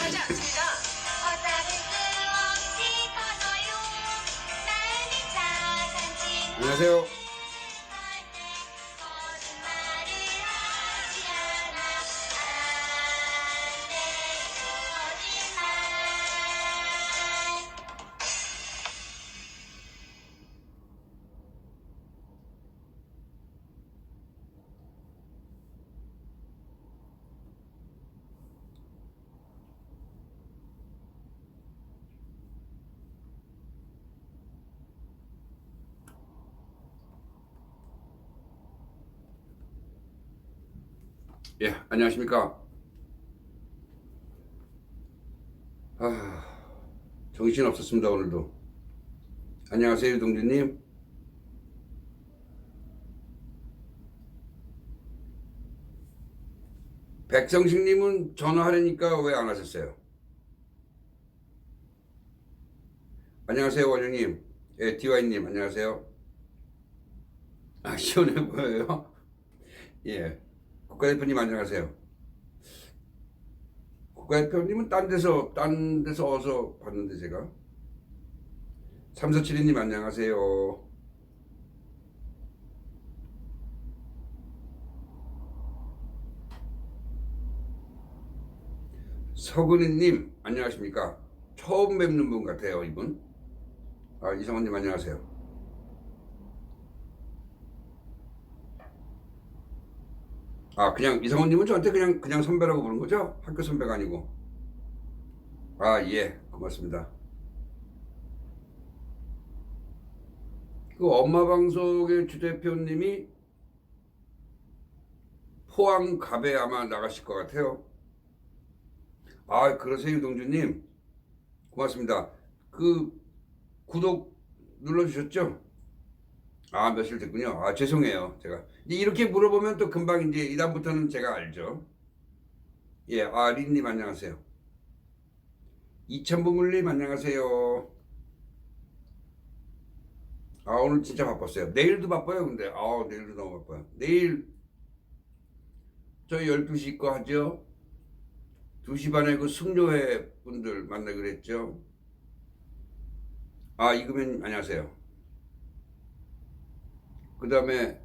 하지 않습니다. 안녕하세요. 예, 안녕하십니까. 정신 없었습니다, 오늘도. 안녕하세요, 유동준님. 백성식님은 전화하려니까 왜 안 하셨어요? 안녕하세요, 원영님. 예, 디와이님, 안녕하세요. 시원해 보여요? 예. 국가대표님, 안녕하세요. 국가대표님은 딴 데서 어서 봤는데, 제가. 3472님, 안녕하세요. 서근희님, 안녕하십니까. 처음 뵙는 분 같아요, 이분. 이성원님, 안녕하세요. 그냥 이성원님은 저한테 그냥 선배라고 부르는 거죠? 학교 선배가 아니고. 예, 고맙습니다. 그 엄마 방송의 주대표님이 포항 갑에 아마 나가실 것 같아요. 그러세요, 유동주님. 고맙습니다. 그 구독 눌러주셨죠? 며칠 됐군요. 죄송해요. 제가 이렇게 물어보면 또 금방 이제 이다음부터는 제가 알죠. 예, 리님 안녕하세요. 이천부물님 안녕하세요. 오늘 진짜 바빴어요. 내일도 바빠요. 근데 내일도 너무 바빠요. 내일 저희 12시 거 하죠. 2시 반에 그 승려회 분들 만나기로 했죠. 이금현 안녕하세요. 그 다음에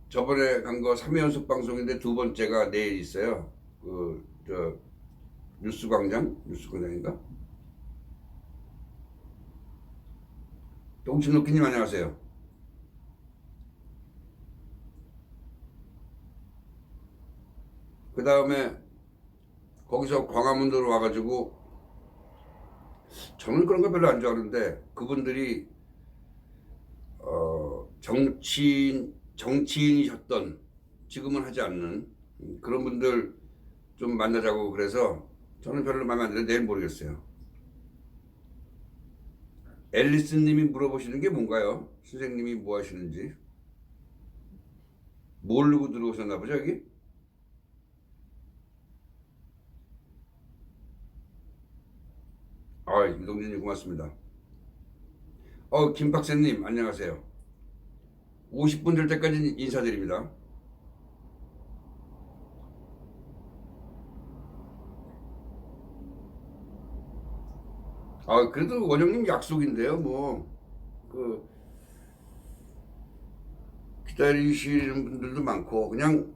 저번에 간 거 3회 연속 방송인데 두 번째가 내일 있어요. 뉴스광장인가? 동친놓기님 안녕하세요. 그 다음에 거기서 광화문으로 와가지고 저는 그런 거 별로 안 좋아하는데 그분들이 정치인이셨던 지금은 하지 않는 그런 분들 좀 만나자고 그래서 저는 별로 마음에 안 드는데 내일 모르겠어요. 앨리스 님이 물어보시는 게 뭔가요? 선생님이 뭐 하시는지 모르고 들어오셨나 보죠 여기? 유동진님 고맙습니다. 김박사님 안녕하세요. 50분 될 때까지 인사드립니다. 그래도 원영님 약속인데요. 기다리시는 분들도 많고 그냥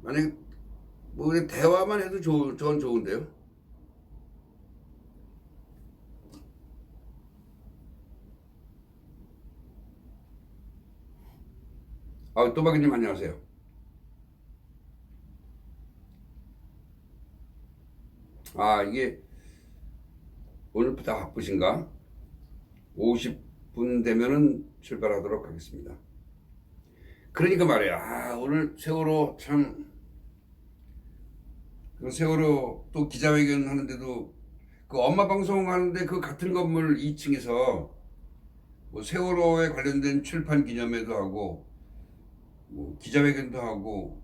만약 그냥 대화만 해도 저는 좋은데요. 또박이님 안녕하세요. 이게 오늘부터 바쁘신가? 50분 되면은 출발하도록 하겠습니다. 그러니까 말이야. 오늘 세월호 참, 세월호 또 기자회견 하는데도 그 엄마 방송 하는데 그 같은 건물 2층에서 세월호에 관련된 출판 기념회도 하고 기자회견도 하고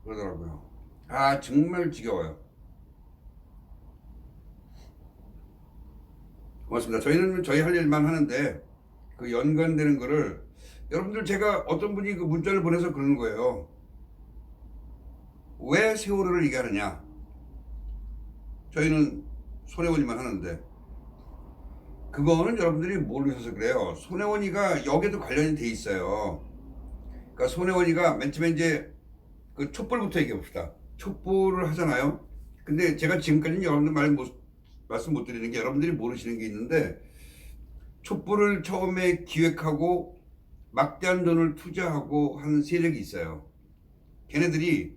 그러더라고요. 정말 지겨워요. 고맙습니다. 저희는 저희 할 일만 하는데 그 연관되는 거를 여러분들 제가 어떤 분이 그 문자를 보내서 그러는 거예요. 왜 세월호를 얘기하느냐? 저희는 손혜원이만 하는데, 그거는 여러분들이 모르셔서 그래요. 손혜원이가 여기에도 관련이 돼 있어요. 그러니까 손혜원이가 맨 처음에 이제 그 촛불부터 얘기해 봅시다. 촛불을 하잖아요. 근데 제가 지금까지는 여러분들 말씀 못 드리는 게, 여러분들이 모르시는 게 있는데, 촛불을 처음에 기획하고 막대한 돈을 투자하고 한 세력이 있어요. 걔네들이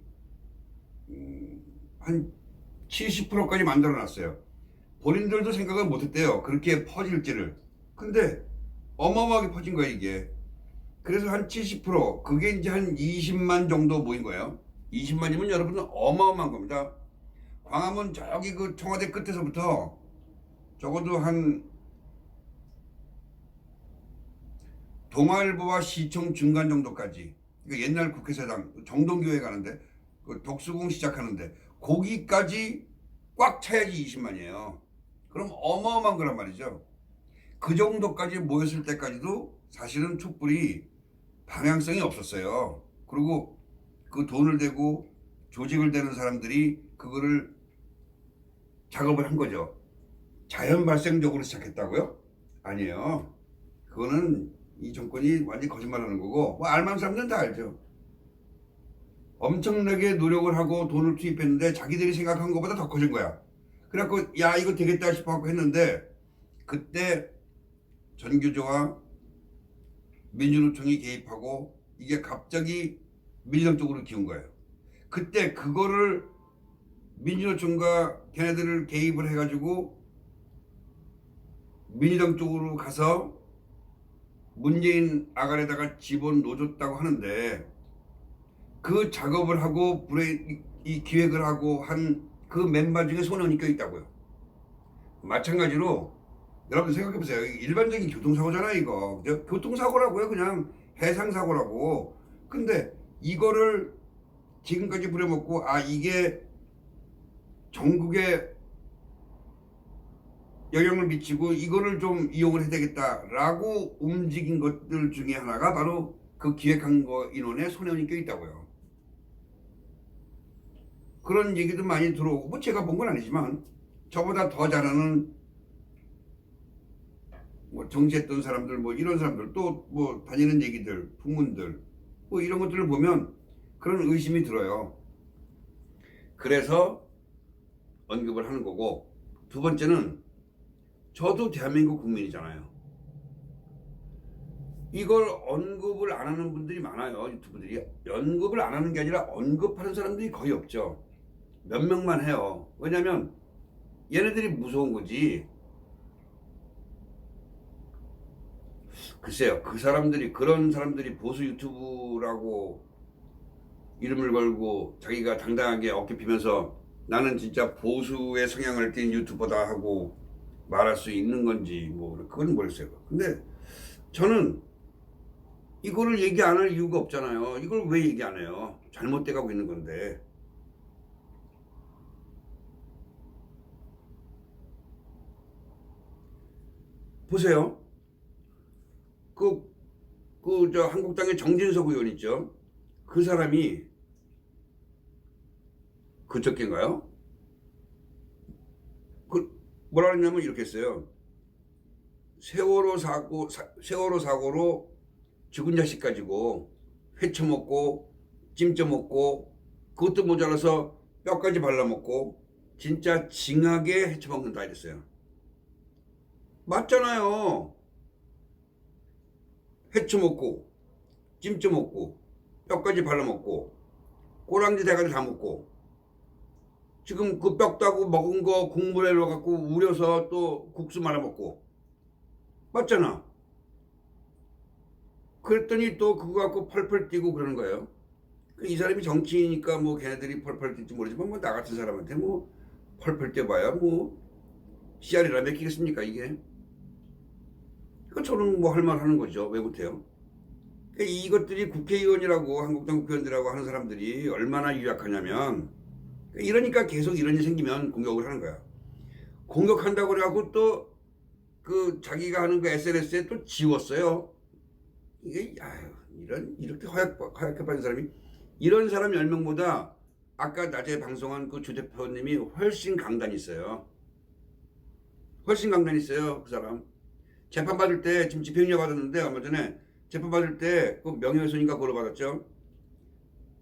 한 70%까지 만들어 놨어요. 본인들도 생각을 못 했대요. 그렇게 퍼질지를. 근데 어마어마하게 퍼진 거예요, 이게. 그래서 한 70%, 그게 이제 한 20만 정도 모인 거예요. 20만이면 여러분은 어마어마한 겁니다. 광화문 저기 그 청와대 끝에서부터 적어도 한 동아일보와 시청 중간 정도까지, 그러니까 옛날 국회의사당 정동교회 가는데, 그 독수궁 시작하는데 거기까지 꽉 차야지 20만이에요. 그럼 어마어마한 거란 말이죠. 그 정도까지 모였을 때까지도 사실은 촛불이 방향성이 없었어요. 그리고 그 돈을 대고 조직을 대는 사람들이 그거를 작업을 한 거죠. 자연 발생적으로 시작했다고요? 아니에요. 그거는 이 정권이 완전히 거짓말하는 거고, 뭐 알만한 사람들은 다 알죠. 엄청나게 노력을 하고 돈을 투입했는데 자기들이 생각한 것보다 더 커진 거야. 그래갖고 야 이거 되겠다 싶어갖고 했는데, 그때 전교조와 민주노총이 개입하고 이게 갑자기 민주당 쪽으로 기운 거예요. 그때 그거를 민주노총과 걔네들을 개입을 해가지고 민주당 쪽으로 가서 문재인 아가리에다가 집어넣어줬다고 하는데, 그 작업을 하고 이 기획을 하고 한 그 멤버 중에 손혜원이 껴있다고요. 마찬가지로 여러분 생각해보세요. 일반적인 교통사고잖아요, 이거. 교통사고라고요. 그냥 해상사고라고. 근데 이거를 지금까지 부려먹고, 아 이게 전국에 영향을 미치고 이거를 좀 이용을 해야 되겠다라고 움직인 것들 중에 하나가 바로 그 기획한 거 인원에 손혜원이 껴있다고요. 그런 얘기도 많이 들어오고, 뭐 제가 본 건 아니지만 저보다 더 잘하는 뭐 정치했던 사람들, 뭐 이런 사람들, 또 뭐 다니는 얘기들, 풍문들, 뭐 이런 것들을 보면 그런 의심이 들어요. 그래서 언급을 하는 거고, 두 번째는 저도 대한민국 국민이잖아요. 이걸 언급을 안 하는 분들이 많아요. 유튜브들이. 언급을 안 하는 게 아니라 언급하는 사람들이 거의 없죠. 몇 명만 해요. 왜냐면 얘네들이 무서운 거지. 글쎄요, 그런 사람들이 보수 유튜브라고 이름을 걸고 자기가 당당하게 어깨 피면서 나는 진짜 보수의 성향을 띤 유튜버다 하고 말할 수 있는 건지, 뭐 그건 모르겠어요. 근데 저는 이거를 얘기 안 할 이유가 없잖아요. 이걸 왜 얘기 안 해요? 잘못돼 가고 있는 건데. 보세요. 저 한국당의 정진석 의원 있죠? 그 사람이 그저께인가요? 뭐라 그랬냐면 이렇게 했어요. 세월호 사고로 죽은 자식 가지고 회쳐먹고 찜쪄먹고, 그것도 모자라서 뼈까지 발라먹고 진짜 징하게 헤쳐먹는다 이랬어요. 맞잖아요. 회쳐먹고 찜쪄먹고 뼈까지 발라먹고 꼬랑지 대가리 다 먹고, 지금 그 뼈 따고 먹은 거 국물에 넣어갖고 우려서 또 국수 말아먹고, 맞잖아. 그랬더니 또 그거 갖고 펄펄 뛰고 그러는 거예요. 이 사람이 정치인이니까 뭐 걔네들이 펄펄 뛸지 모르지만, 뭐 나 같은 사람한테 뭐 펄펄 뛰어봐야 뭐 씨알이라 맥히겠습니까 이게. 그 저는 뭐 할 말 하는 거죠. 왜 못해요? 이것들이 국회의원이라고, 한국당 국회의원들이라고 하는 사람들이 얼마나 유약하냐면, 이러니까 계속 이런 일이 생기면 공격을 하는 거야. 공격한다고 그래갖고 또 그 자기가 하는 그 SNS에 또 지웠어요. 이게 이렇게 허약해 빠진 사람이, 이런 사람 10명보다 아까 낮에 방송한 그 주 대표님이 훨씬 강단이 있어요. 훨씬 강단이 있어요. 그 사람. 재판 받을 때 지금 집행유예 받았는데 얼마 전에 재판 받을 때 그 명예훼손인가 그걸로 받았죠.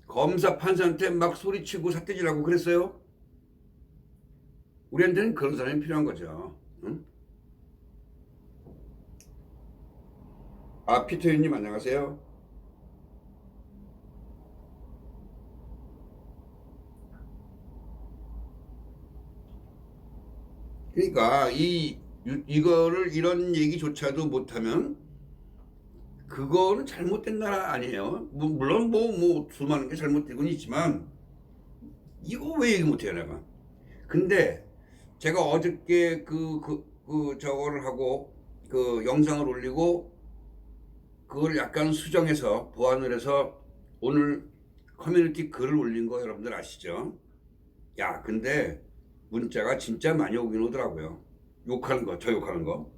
검사 판사한테 막 소리치고 삿대질하고 그랬어요. 우리한테는 그런 사람이 필요한 거죠. 응? 아, 피터윤님 안녕하세요. 그러니까 이거를 이런 얘기조차도 못하면 그거는 잘못된 나라 아니에요. 물론 뭐 수많은 게 잘못되곤 있지만 이거 왜 얘기 못해요 내가. 근데 제가 어저께 그 저거를 하고 그 영상을 올리고 그걸 약간 수정해서 보완을 해서 오늘 커뮤니티 글을 올린 거 여러분들 아시죠? 야, 근데 문자가 진짜 많이 오긴 오더라고요. 욕하는 거, 저 욕하는 거.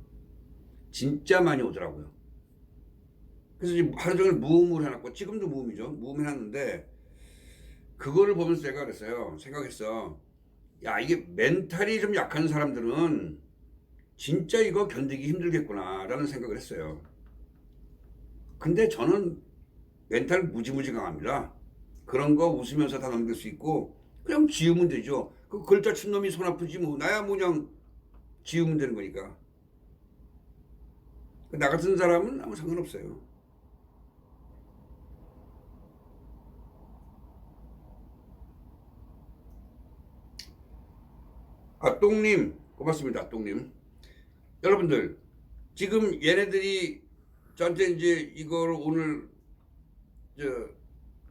진짜 많이 오더라고요. 그래서 지금 하루 종일 무음을 해놨고, 지금도 무음이죠. 무음 해놨는데, 그거를 보면서 제가 그랬어요. 생각했어. 야, 이게 멘탈이 좀 약한 사람들은 진짜 이거 견디기 힘들겠구나, 라는 생각을 했어요. 근데 저는 멘탈 무지무지 강합니다. 그런 거 웃으면서 다 넘길 수 있고, 그냥 지우면 되죠. 그 글자 친 놈이 손 아프지 뭐. 나야 뭐 그냥 지우면 되는 거니까. 나 같은 사람은 아무 상관없어요. 아, 똥님. 고맙습니다, 똥님. 여러분들, 지금 얘네들이 저한테 이제 이걸 오늘, 저,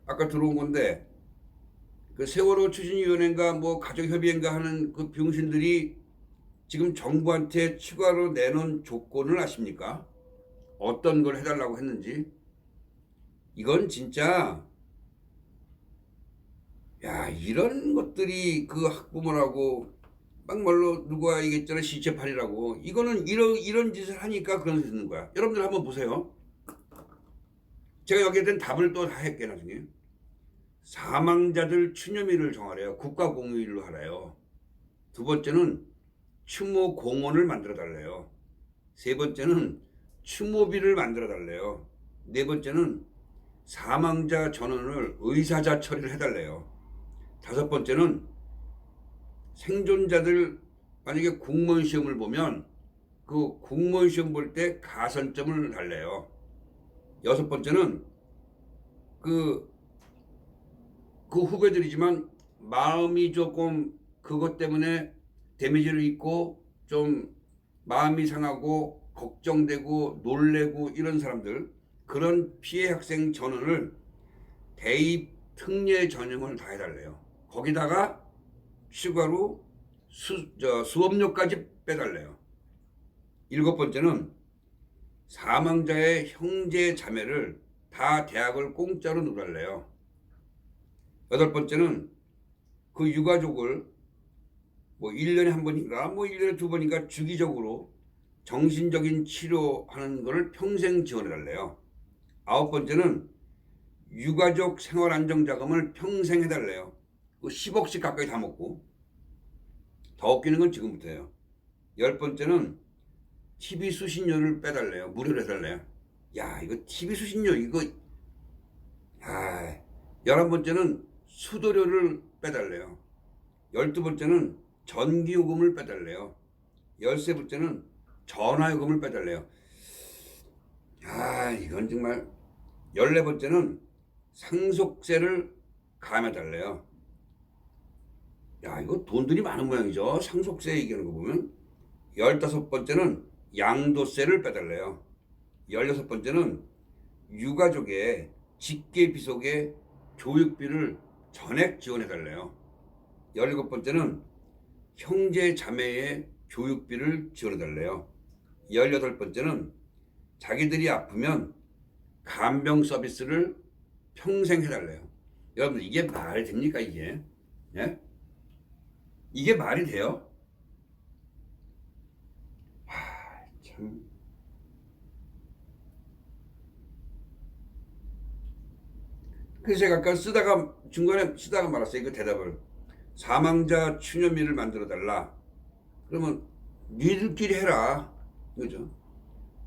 아까 들어온 건데, 그 세월호 추진위원회인가 뭐 가족협의회인가 하는 그 병신들이 지금 정부한테 추가로 내놓은 조건을 아십니까? 어떤 걸 해달라고 했는지. 이건 진짜, 야, 이런 것들이 그 학부모라고 막말로 누가 얘기했잖아, 시체팔이라고. 이거는 이런 짓을 하니까 그런 짓을 듣는 거야. 여러분들 한번 보세요. 제가 여기에 대한 답을 또 다 할게 나중에. 사망자들 추념일을 정하래요. 국가공휴일로 하래요. 두 번째는 추모 공원을 만들어 달래요. 세 번째는 추모비를 만들어 달래요. 네 번째는 사망자 전원을 의사자 처리를 해달래요. 다섯 번째는 생존자들 만약에 공무원 시험을 보면 그 공무원 시험 볼 때 가산점을 달래요. 여섯 번째는 그 후배들이지만 마음이 조금 그것 때문에 데미지를 입고 좀 마음이 상하고 걱정되고 놀래고 이런 사람들, 그런 피해 학생 전원을 대입 특례 전형을 다 해달래요. 거기다가 추가로 수업료까지 빼달래요. 일곱 번째는 사망자의 형제 자매를 다 대학을 공짜로 누랄래요. 여덟 번째는 그 유가족을 뭐 1년에 한 번인가 뭐 1년에 두 번인가 주기적으로 정신적인 치료하는 것을 평생 지원해달래요. 아홉 번째는 유가족 생활안정자금을 평생 해달래요. 그 10억씩 가까이 다 먹고. 더 웃기는 건 지금부터예요. 열 번째는 TV 수신료를 빼달래요. 무료로 해달래요. 야, 이거 TV 수신료 이거. 아, 11번째는 수도료를 빼달래요. 12번째는 전기요금을 빼달래요. 13번째는 전화요금을 빼달래요. 아, 이건 정말. 14번째는 상속세를 감해달래요. 야, 이거 돈들이 많은 모양이죠. 상속세 얘기하는 거 보면. 15번째는 양도세를 빼달래요. 16번째는 유가족의 직계 비속의 교육비를 전액 지원해달래요. 17번째는 형제 자매의 교육비를 지원해달래요. 18번째는 자기들이 아프면 간병 서비스를 평생 해달래요. 여러분 이게 말이 됩니까 이게? 예? 이게 말이 돼요? 참. 그래서 제가 아까 중간에 쓰다가 말았어요. 그 대답을. 사망자 추념일을 만들어 달라. 그러면 니들끼리 해라. 그죠?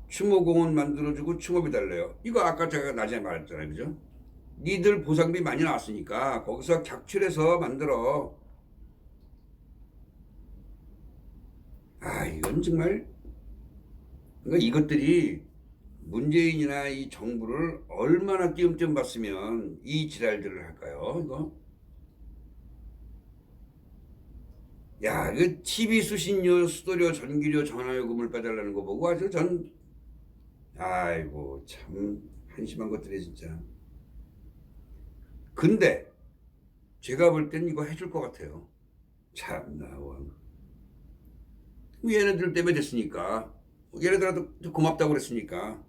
추모공원 만들어주고 추모비 달래요. 이거 아까 제가 낮에 말했잖아요. 그죠? 니들 보상비 많이 나왔으니까 거기서 객출해서 만들어. 아, 이건 정말, 그러니까 이것들이 문재인이나 이 정부를 얼마나 띄엄띄엄 봤으면 이 지랄들을 할까요? 이거? 야, 그 TV 수신료, 수도료, 전기료, 전화요금을 빼달라는 거 보고 아주 아이고, 참, 한심한 것들이 진짜. 근데, 제가 볼 땐 이거 해줄 것 같아요. 참나, 얘네들 때문에 됐으니까. 얘네들한테 고맙다고 그랬으니까.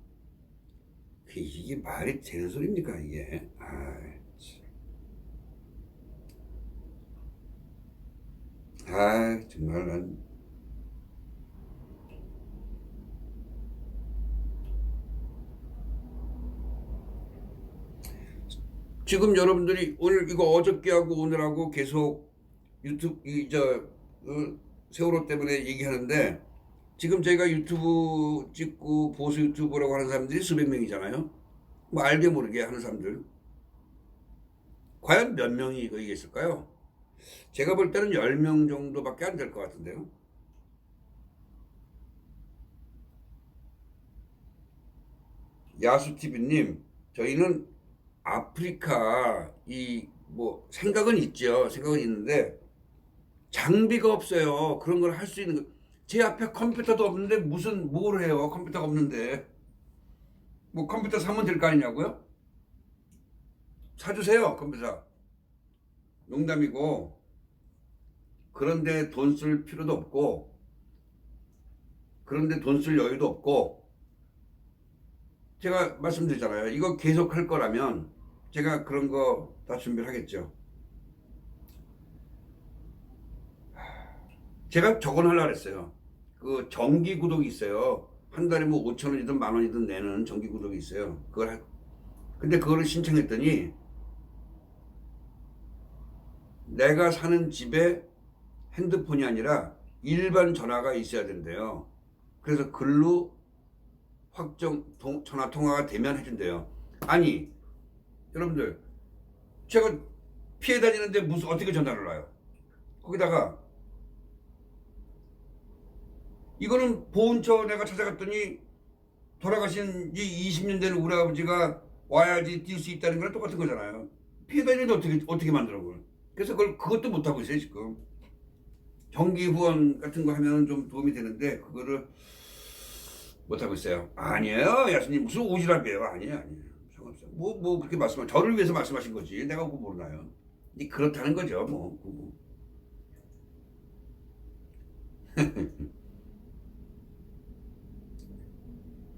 이게 말이 되는 소리입니까, 이게? 정말 지금 여러분들이 오늘 이거 어저께 하고 오늘하고 계속 유튜브, 세월호 때문에 얘기하는데, 지금 제가 유튜브 찍고 보수 유튜버라고 하는 사람들이 수백 명이잖아요. 뭐 알게 모르게 하는 사람들. 과연 몇 명이 이거 있을까요? 제가 볼 때는 10명 정도밖에 안 될 것 같은데요. 야수TV님, 저희는 아프리카 생각은 있죠. 생각은 있는데 장비가 없어요. 그런 걸 할 수 있는 거. 제 앞에 컴퓨터도 없는데 뭘 해요? 컴퓨터가 없는데. 뭐 컴퓨터 사면 될 거 아니냐고요? 사주세요, 컴퓨터. 농담이고. 그런데 돈 쓸 필요도 없고, 그런데 돈 쓸 여유도 없고, 제가 말씀드리잖아요. 이거 계속 할 거라면 제가 그런 거 다 준비를 하겠죠. 제가 저건 하려고 했어요. 그 정기 구독이 있어요. 한 달에 뭐 5,000원이든 10,000원이든 내는 정기 구독이 있어요. 근데 그거를 신청했더니 내가 사는 집에 핸드폰이 아니라 일반 전화가 있어야 된대요. 그래서 글로 전화 통화가 되면 해준대요. 아니, 여러분들, 제가 피해 다니는데 어떻게 전화를 놔요? 거기다가 이거는 보훈처 내가 찾아갔더니 돌아가신 지 20년 된 우리 아버지가 와야지 뛸 수 있다는 거랑 똑같은 거잖아요. 피해 다니는데 어떻게 만들어 그걸? 그래서 그것도 못 하고 있어요 지금. 정기 후원 같은 거 하면 좀 도움이 되는데 그거를 못 하고 있어요. 아니에요, 야수님 무슨 오지랖이에요? 아니에요. 상관없어요. 뭐 그렇게 저를 위해서 말씀하신 거지. 내가 그거 모르나요? 그렇다는 거죠.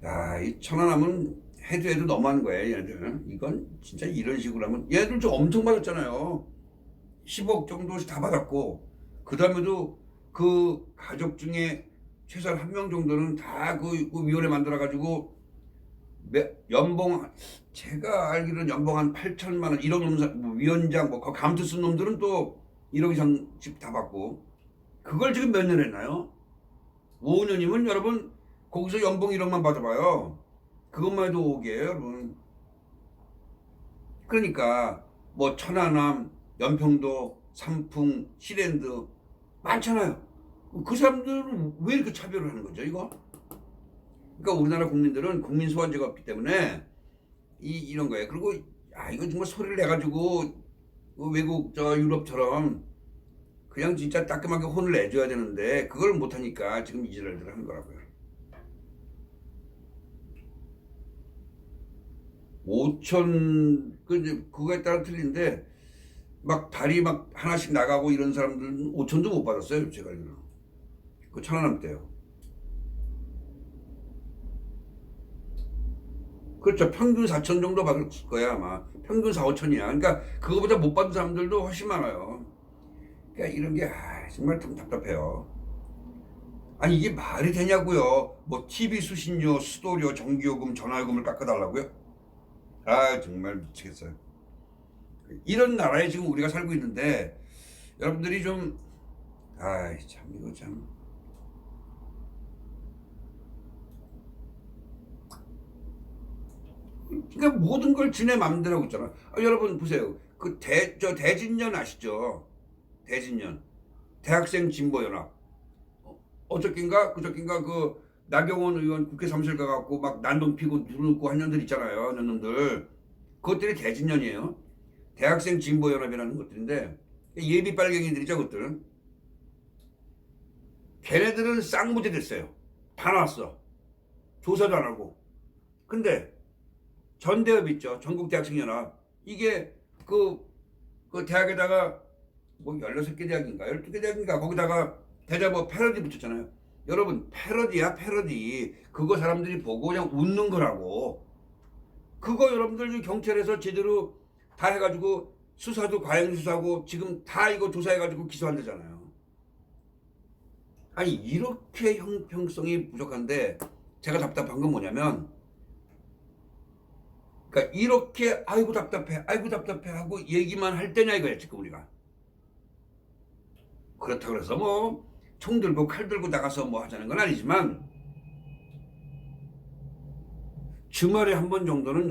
야, 이 천안함은 해도 너무한 거예요, 얘네들은. 이건 진짜 이런 식으로 하면, 얘네들 좀 엄청 받았잖아요. 10억 정도씩 다 받았고, 그 다음에도 그 가족 중에 최소한 한 명 정도는 다 그 위원회 만들어가지고, 연봉, 제가 알기로는 연봉 한 8천만 원, 1억 넘는 위원장, 감투 쓴 놈들은 또 1억 이상씩 다 받고, 그걸 지금 몇 년 했나요? 5년이면 여러분, 거기서 연봉 1억만 받아봐요. 그것만 해도 5억이에요, 여러분. 그러니까 뭐 천안함, 연평도, 삼풍, 시랜드 많잖아요. 그 사람들은 왜 이렇게 차별을 하는 거죠, 이거? 그러니까 우리나라 국민들은 국민 소환제가 없기 때문에 이런 거예요. 그리고 이거 정말 소리를 내가지고 외국 유럽처럼 그냥 진짜 따끔하게 혼을 내줘야 되는데 그걸 못하니까 지금 이지랄들 하는 거라고요. 5천, 그거에 따라 틀린데, 발이 하나씩 나가고 이런 사람들은 5천도 못 받았어요, 제가 알기로는. 그 천안함 때요. 그렇죠. 평균 4천 정도 받을 거야, 아마. 평균 4, 5천이야. 그러니까, 그거보다 못 받은 사람들도 훨씬 많아요. 그러니까 이런 게, 정말 좀 답답해요. 아니, 이게 말이 되냐고요. 뭐, TV 수신료, 수도료, 전기요금, 전화요금을 깎아달라고요? 정말 미치겠어요. 이런 나라에 지금 우리가 살고 있는데 여러분들이 좀 아이 참 이거 참 그러니까 모든 걸 지네 맘대로 하고 있잖아. 여러분 보세요. 그 대진년 아시죠? 대진년 대학생 진보연합 어저께인가 그저께인가 그 나경원 의원 국회 사무실 가갖고 막 난동 피고 누르고 한 년들 있잖아요. 년놈들 그것들이 대진년이에요. 대학생 진보연합이라는 것들인데 예비 빨갱이들이죠. 그것들은 걔네들은 쌍무제 됐어요. 다 나왔어. 조사도 안 하고. 근데 전대협 있죠. 전국대학생연합. 이게 그 대학에다가 뭐 16개 대학인가 12개 대학인가 거기다가 대자보 패러디 붙였잖아요. 여러분 패러디야 패러디. 그거 사람들이 보고 그냥 웃는 거라고. 그거 여러분들 경찰에서 제대로 다 해가지고 수사도 과잉 수사하고 지금 다 이거 조사해가지고 기소한다잖아요. 아니 이렇게 형평성이 부족한데 제가 답답한 건 뭐냐면 그러니까 이렇게 아이고 답답해 하고 얘기만 할 때냐 이거야 지금 우리가. 그렇다고 해서 뭐 총 들고 칼 들고 나가서 뭐 하자는 건 아니지만 주말에 한 번 정도는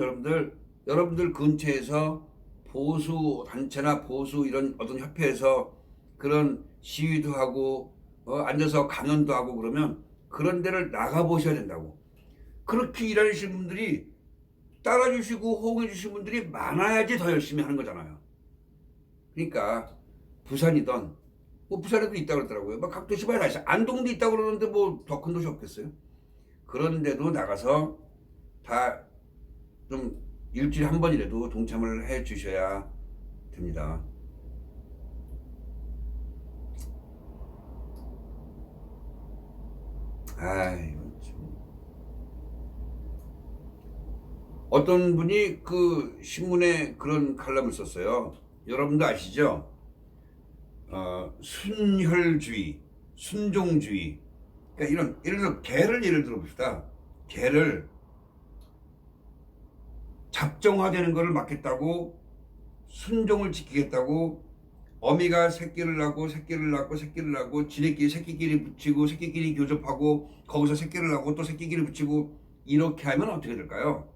여러분들 근처에서 보수 단체나 보수 이런 어떤 협회에서 그런 시위도 하고 앉아서 강연도 하고 그러면 그런 데를 나가 보셔야 된다고. 그렇게 일하시는 분들이 따라주시고 호응해 주시는 분들이 많아야지 더 열심히 하는 거잖아요. 그러니까 부산이던 뭐 부산에도 있다고 그러더라고요. 막 각 도시마다 다 있어요. 안동도 있다고 그러는데 뭐 더 큰 도시 없겠어요. 그런 데도 나가서 다 좀 일주일에 한 번이라도 동참을 해 주셔야 됩니다. 아이 참. 어떤 분이 그 신문에 그런 칼럼을 썼어요. 여러분도 아시죠? 순혈주의, 순종주의. 그러니까 이런 예를 들어 개를 예를 들어 봅시다. 개를 잡정화되는 것을 막겠다고 순종을 지키겠다고 어미가 새끼를 낳고 지네끼리 새끼끼리 붙이고 새끼끼리 교접하고 거기서 새끼를 낳고 또 새끼끼리 붙이고 이렇게 하면 어떻게 될까요?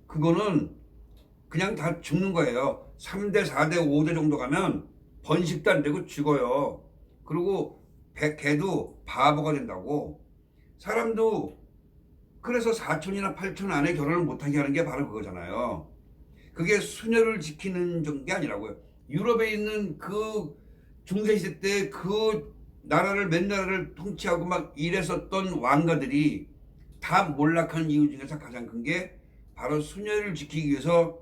그거는 그냥 다 죽는 거예요. 3대 4대 5대 정도 가면 번식도 안 되고 죽어요. 그리고 개도 바보가 된다고. 사람도 그래서 4촌이나 8촌 안에 결혼을 못하게 하는 게 바로 그거잖아요. 그게 수녀를 지키는 게 아니라고요. 유럽에 있는 그 중세시대 때 그 나라를 몇 나라를 통치하고 막 이랬었던 왕가들이 다 몰락한 이유 중에서 가장 큰 게 바로 수녀를 지키기 위해서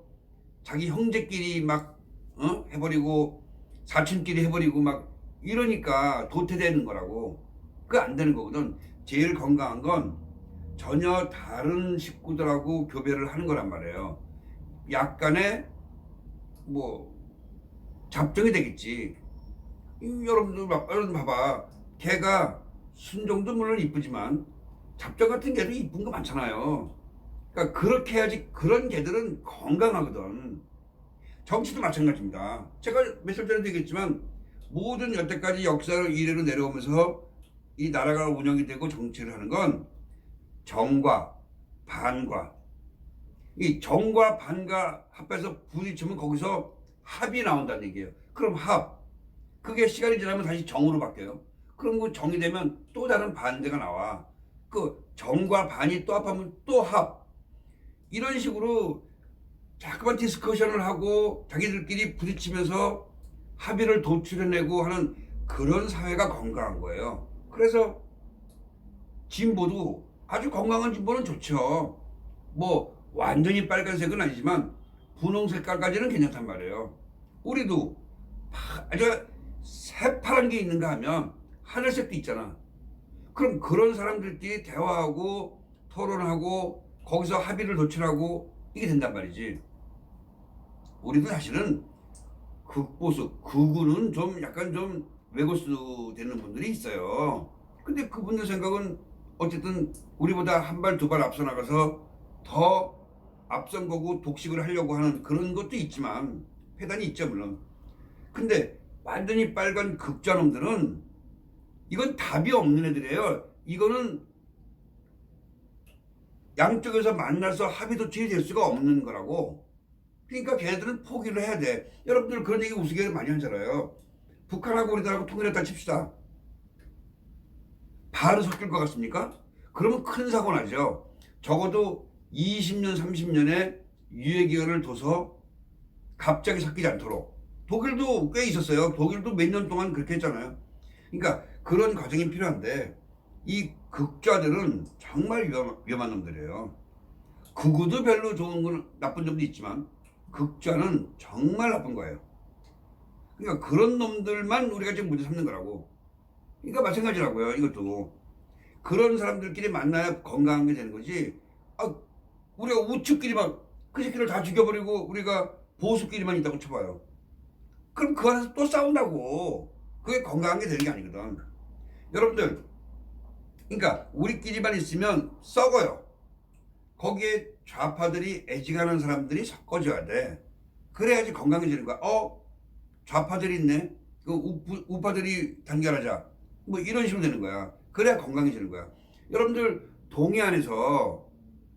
자기 형제끼리 막 해버리고 사촌끼리 해버리고 막 이러니까 도태되는 거라고. 그거 안 되는 거거든. 제일 건강한 건 전혀 다른 식구들하고 교배를 하는 거란 말이에요. 약간의 뭐 잡정이 되겠지. 여러분 봐봐. 개가 순종도 물론 이쁘지만 잡정 같은 개도 이쁜 거 많잖아요. 그러니까 그렇게 해야지. 그런 개들은 건강하거든. 정치도 마찬가지입니다. 제가 몇살 전에도 얘기했지만 모든 여태까지 역사를 이래로 내려오면서 이 나라가 운영이 되고 정치를 하는 건 정과 반과, 이 정과 반과 합해서 부딪히면 거기서 합이 나온다는 얘기예요. 그럼 그게 시간이 지나면 다시 정으로 바뀌어요. 그럼 그 정이 되면 또 다른 반대가 나와. 그 정과 반이 또 합하면 또 합. 이런 식으로 자꾸만 디스커션을 하고 자기들끼리 부딪히면서 합의를 도출해내고 하는 그런 사회가 건강한 거예요. 그래서 진보도 아주 건강한 진보는 좋죠. 뭐 완전히 빨간색은 아니지만 분홍 색깔까지는 괜찮단 말이에요. 우리도 아주 새파란 게 있는가 하면 하늘색도 있잖아. 그럼 그런 사람들끼리 대화하고 토론하고 거기서 합의를 도출하고 이게 된단 말이지. 우리도 사실은 극보수, 극우는 좀 약간 좀 왜고수 되는 분들이 있어요. 근데 그분들 생각은 어쨌든 우리보다 한 발 두 발 앞서 나가서 더 앞선 거고 독식을 하려고 하는 그런 것도 있지만 패단이 있죠 물론. 근데 완전히 빨간 극좌놈들은 이건 답이 없는 애들이에요. 이거는 양쪽에서 만나서 합의 도출이 될 수가 없는 거라고. 그러니까 걔네들은 포기를 해야 돼. 여러분들 그런 얘기 우스갯 많이 하잖아요. 북한하고 우리나라하고 통일했다 칩시다. 바로 섞일 것 같습니까? 그러면 큰 사고 나죠. 적어도 20년, 30년의 유예기간을 둬서 갑자기 섞이지 않도록. 독일도 꽤 있었어요. 독일도 몇 년 동안 그렇게 했잖아요. 그러니까 그런 과정이 필요한데 이 극좌들은 정말 위험한 놈들이에요. 극우도 별로 좋은 건 나쁜 점도 있지만 극좌는 정말 나쁜 거예요. 그러니까 그런 놈들만 우리가 지금 문제 삼는 거라고. 그러니까 마찬가지라고요. 이것도 그런 사람들끼리 만나야 건강한 게 되는 거지. 우리가 우측끼리만 그 새끼를 다 죽여버리고 우리가 보수끼리만 있다고 쳐봐요. 그럼 그 안에서 또 싸운다고. 그게 건강한 게 되는 게 아니거든. 여러분들, 그러니까 우리끼리만 있으면 썩어요. 거기에 좌파들이 애지간한 사람들이 섞어줘야 돼. 그래야지 건강해지는 거야. 좌파들이 있네. 그 우파들이 단결하자. 뭐 이런 식으로 되는 거야. 그래야 건강해지는 거야. 여러분들 동해안에서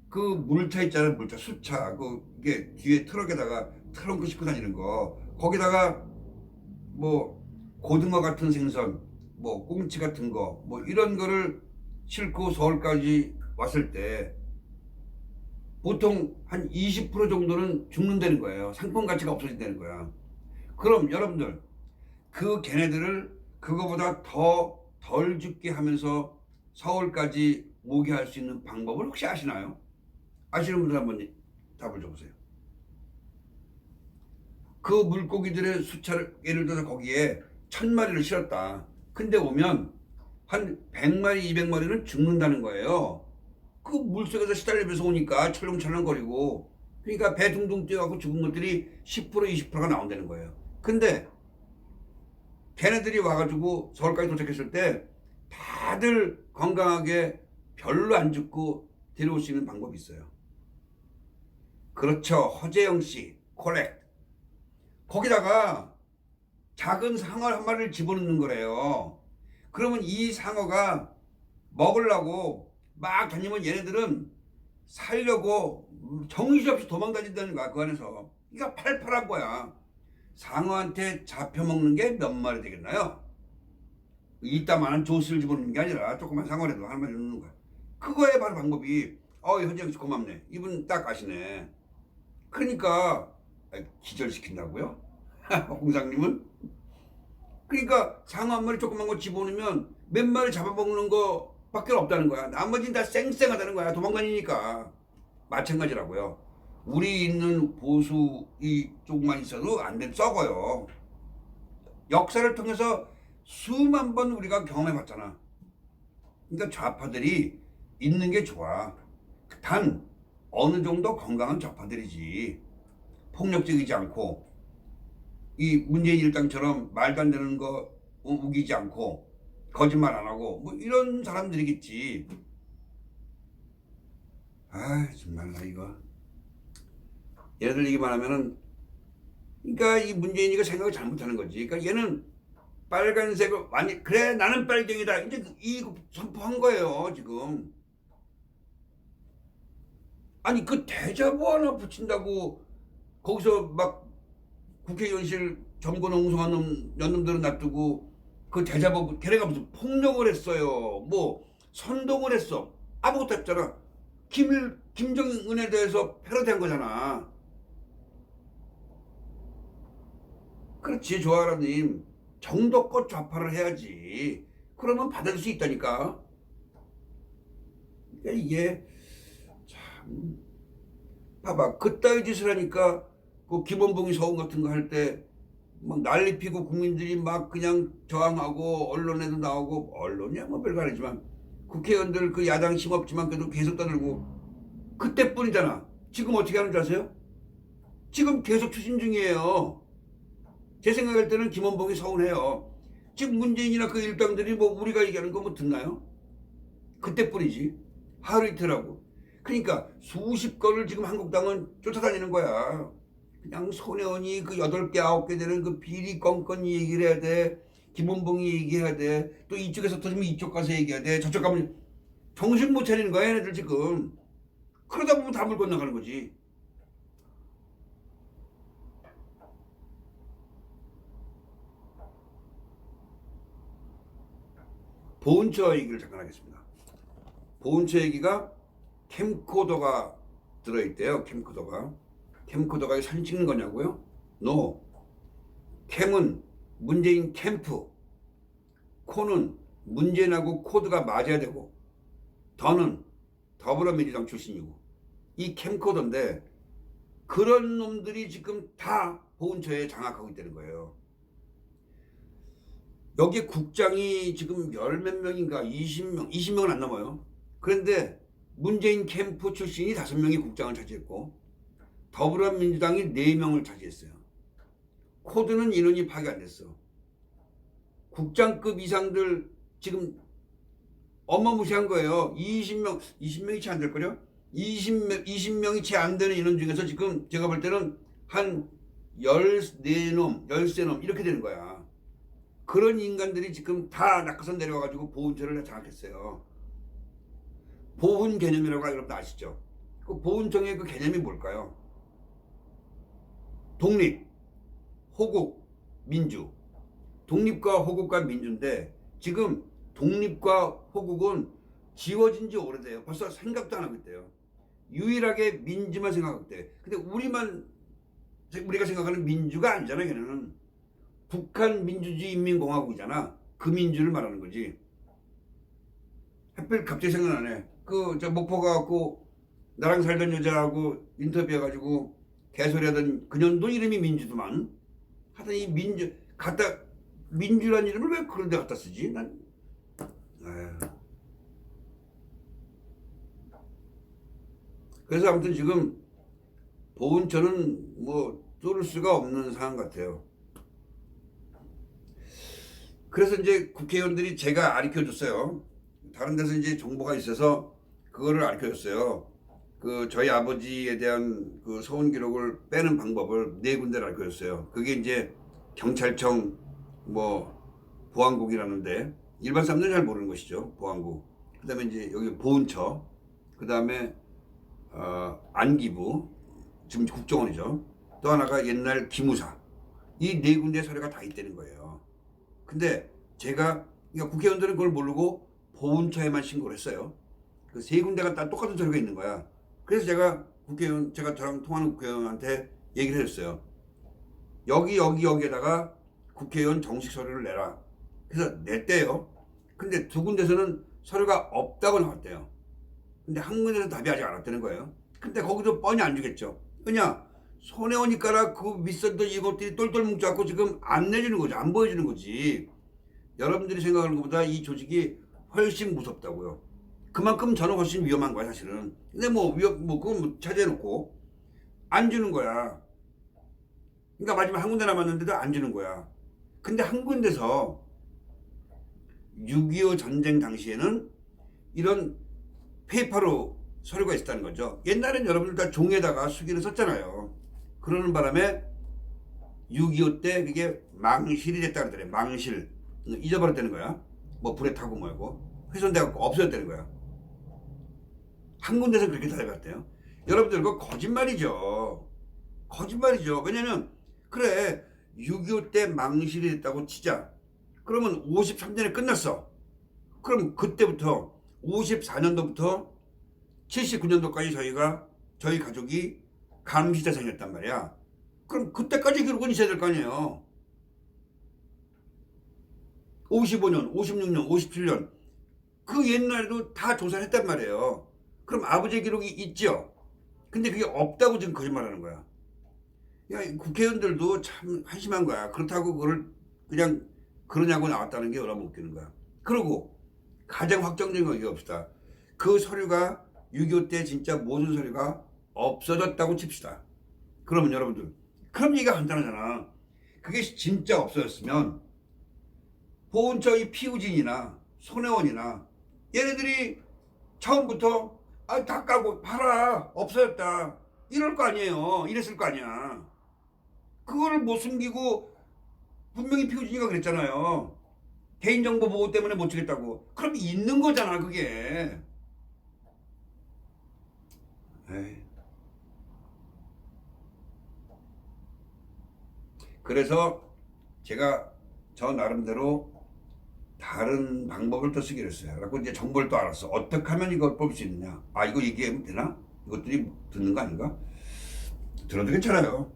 그 물차 있잖아요. 물차, 수차. 이게 뒤에 트럭에다가 트렁크 싣고 다니는 거. 거기다가 뭐 고등어 같은 생선, 뭐 꽁치 같은 거, 뭐 이런 거를 싣고 서울까지 왔을 때 보통 한 20% 정도는 죽는다는 거예요. 상품 가치가 없어진다는 거야. 그럼 여러분들 그 걔네들을 그거보다 더 덜 죽게 하면서 서울까지 오게 할 수 있는 방법을 혹시 아시나요? 아시는 분들 한번 답을 줘보세요. 그 물고기들의 수차를 예를 들어서 거기에 1000마리를 실었다. 근데 오면 한 100마리, 200마리는 죽는다는 거예요. 그 물속에서 시달리면서 오니까 철렁철렁거리고, 그러니까 배 둥둥 뛰어가고 죽은 것들이 10%, 20%가 나온다는 거예요. 근데 걔네들이 와가지고 서울까지 도착했을 때 다들 건강하게 별로 안 죽고 데려올 수 있는 방법이 있어요. 그렇죠. 허재영 씨, 콜렉. 거기다가 작은 상어 한 마리를 집어넣는 거래요. 그러면 이 상어가 먹으려고 막 다니면 얘네들은 살려고 정신없이 도망다닌다는 거야. 그 안에서. 그러니까 팔팔한 거야. 상어한테 잡혀먹는 게 몇 마리 되겠나요? 이따만한 조스를 집어넣는 게 아니라 조그만 상어라도 한 마리 넣는 거야. 그거에 바로 방법이 현재형 씨 고맙네. 이분 딱 아시네. 그러니까 기절시킨다고요? 홍상님은? 그러니까 상어 한 마리 조그만 거 집어넣으면 몇 마리 잡아먹는 거 밖에 없다는 거야. 나머지는 다 쌩쌩하다는 거야. 도망다니니까. 마찬가지라고요. 우리 있는 보수 이쪽만 있어도 안 돼, 썩어요. 역사를 통해서 수만 번 우리가 경험해 봤잖아. 그러니까 좌파들이 있는 게 좋아. 단 어느 정도 건강한 좌파들이지. 폭력적이지 않고 이 문재인 일당처럼 말도 안 되는 거 우기지 않고 거짓말 안 하고 뭐 이런 사람들이겠지. 정말 나 이거 얘네들 얘기만 하면은, 그러니까 이 문재인이가 생각을 잘못하는 거지. 그러니까 얘는 빨간색을 많이, 그래 나는 빨갱이다 이제 이거 선포한 거예요 지금. 아니 그 대자보 하나 붙인다고 거기서 막 국회의원실 점거는 웅성한 연놈들은 놔두고 그 대자보, 걔네가 무슨 폭력을 했어요, 뭐 선동을 했어, 아무것도 없잖아. 김정은에 대해서 패러디한 거잖아. 그렇지, 조아라님. 정도껏 좌파를 해야지. 그러면 받을 수 있다니까. 그러니까 이게 참, 봐봐, 그따위 짓을 하니까 그 김원봉이 서운 같은 거 할 때 막 난리 피고 국민들이 막 그냥 저항하고 언론에도 나오고, 언론이야 뭐 별거 아니지만 국회의원들 그 야당 힘없지만 그래도 계속 떠들고, 그때뿐이잖아. 지금 어떻게 하는지 아세요? 지금 계속 추진 중이에요. 제 생각할 때는 김원봉이 서운해요. 지금 문재인이나 그 일당들이 뭐 우리가 얘기하는 거 뭐 듣나요? 그때뿐이지. 하루 이틀하고. 그러니까 수십 건을 지금 한국당은 쫓아다니는 거야. 그냥 손혜원이 그 8개 9개 되는 그 비리 건건이 얘기를 해야 돼. 김원봉이 얘기해야 돼. 또 이쪽에서 터지면 이쪽 가서 얘기해야 돼. 저쪽 가면 정신 못 차리는 거야 얘네들 지금. 그러다 보면 다 물 건너가는 거지. 보훈처 얘기를 잠깐 하겠습니다. 보훈처 얘기가 캠코더가 들어있대요. 캠코더가 사진 찍는 거냐고요? No. 캠은 문재인 캠프, 코는 문재인하고 코드가 맞아야 되고, 더는 더불어민주당 출신이고, 이 캠코더인데 그런 놈들이 지금 다 보훈처에 장악하고 있다는 거예요. 여기 국장이 지금 10몇 명인가 20명은 안 넘어요. 그런데 문재인 캠프 출신이 5명이 국장을 차지했고 더불어민주당이 4명을 차지했어요. 코드는 인원이 파악이 안 됐어. 국장급 이상들 지금 어마무시한 거예요. 20명이 채 안 될걸요? 20명이 채 안 되는 인원 중에서 지금 제가 볼 때는 한 14놈, 13놈 이렇게 되는 거야. 그런 인간들이 지금 다 낙하산 내려와가지고 보훈처를 장악했어요. 보훈 개념이라고 여러분 아시죠? 그 보훈청의 그 개념이 뭘까요? 독립, 호국, 민주. 독립과 호국과 민주인데 지금 독립과 호국은 지워진 지 오래돼요. 벌써 생각도 안 하고 있대요. 유일하게 민주만 생각하고 있대요. 근데 우리가 생각하는 민주가 아니잖아. 걔는 북한 민주주의 인민공화국이잖아. 그 민주를 말하는 거지. 하필 갑자기 생각나네. 저 목포 가갖고 나랑 살던 여자하고 인터뷰해가지고 개소리하던 그년도 이름이 민주더만. 하여튼 이 민주란 이름을 왜 그런 데 갖다 쓰지? 그래서 아무튼 지금 보훈처는 뭐 뚫을 수가 없는 상황 같아요. 그래서 이제 국회의원들이 제가 가르쳐줬어요. 다른 데서 이제 정보가 있어서 그거를 가르쳐줬어요. 저희 아버지에 대한 그 소원 기록을 빼는 방법을 4군데를 가르쳐줬어요. 그게 이제 경찰청, 보안국이라는데 일반 사람들은 잘 모르는 것이죠. 보안국. 그 다음에 이제 여기 보훈처. 그 다음에 안기부. 지금 국정원이죠. 또 하나가 옛날 기무사. 이 4군데 서류가 다 있다는 거예요. 근데 그러니까 국회의원들은 그걸 모르고 보훈처에만 신고를 했어요. 그 3군데가 다 똑같은 서류가 있는 거야. 그래서 제가 저랑 통하는 국회의원한테 얘기를 해줬어요. 여기에다가 국회의원 정식 서류를 내라. 그래서 냈대요. 근데 2군데서는 서류가 없다고 나왔대요. 근데 한 군데서 답이 아직 안 왔다는 거예요. 근데 거기도 뻔히 안 주겠죠. 그냥 손해오니까라 그 윗선도 이것들이 똘똘 뭉쳐갖고 지금 안 내주는 거지. 안 보여주는 거지. 여러분들이 생각하는 것보다 이 조직이 훨씬 무섭다고요. 그만큼 저는 훨씬 위험한 거야 사실은. 근데 그건 차지해놓고 안 주는 거야. 그러니까 마지막 한 군데 남았는데도 안 주는 거야. 근데 한 군데서 6.25 전쟁 당시에는 이런 페이퍼로 서류가 있었다는 거죠. 옛날엔 여러분들 다 종에다가 수기를 썼잖아요. 그러는 바람에 6.25 때 그게 망실이 됐다 그러더래. 망실. 잊어버렸다는 거야. 불에 타고 뭐고 훼손돼갖고 없어졌다는 거야. 한 군데서 그렇게 대답했대요. 여러분들 그거 거짓말이죠. 왜냐면 그래 6.25 때 망실이 됐다고 치자. 그러면 53년에 끝났어. 그럼 그때부터 54년도부터 79년도까지 저희 가족이 감시대상이었단 말이야. 그럼 그때까지 기록은 있어야 될 거 아니에요. 55년, 56년, 57년 그 옛날에도 다 조사를 했단 말이에요. 그럼 아버지의 기록이 있죠. 근데 그게 없다고 지금 거짓말하는 거야. 야, 국회의원들도 참 한심한 거야. 그렇다고 그걸 그냥 그러냐고 나왔다는 게 얼마나 웃기는 거야. 그리고 가장 확정적인 거 얘기합시다. 그 서류가 6.25 때 진짜 모든 서류가 없어졌다고 칩시다. 그러면 여러분들 그럼 얘기가 간단하잖아. 그게 진짜 없어졌으면 보훈처 이 피우진이나 손혜원이나 얘네들이 처음부터 다 까고 팔아. 없어졌다. 이럴 거 아니에요. 이랬을 거 아니야. 그거를 못 숨기고 분명히 피고진이가 그랬잖아요. 개인정보 보호 때문에 못 주겠다고. 그럼 있는 거잖아, 그게. 에이. 그래서 제가 저 나름대로 다른 방법을 또 쓰기로 했어요. 그래서 이제 정보를 또 알았어. 어떻게 하면 이걸 뽑을 수 있느냐. 이거 얘기하면 되나? 이것들이 듣는 거 아닌가? 들어도 괜찮아요.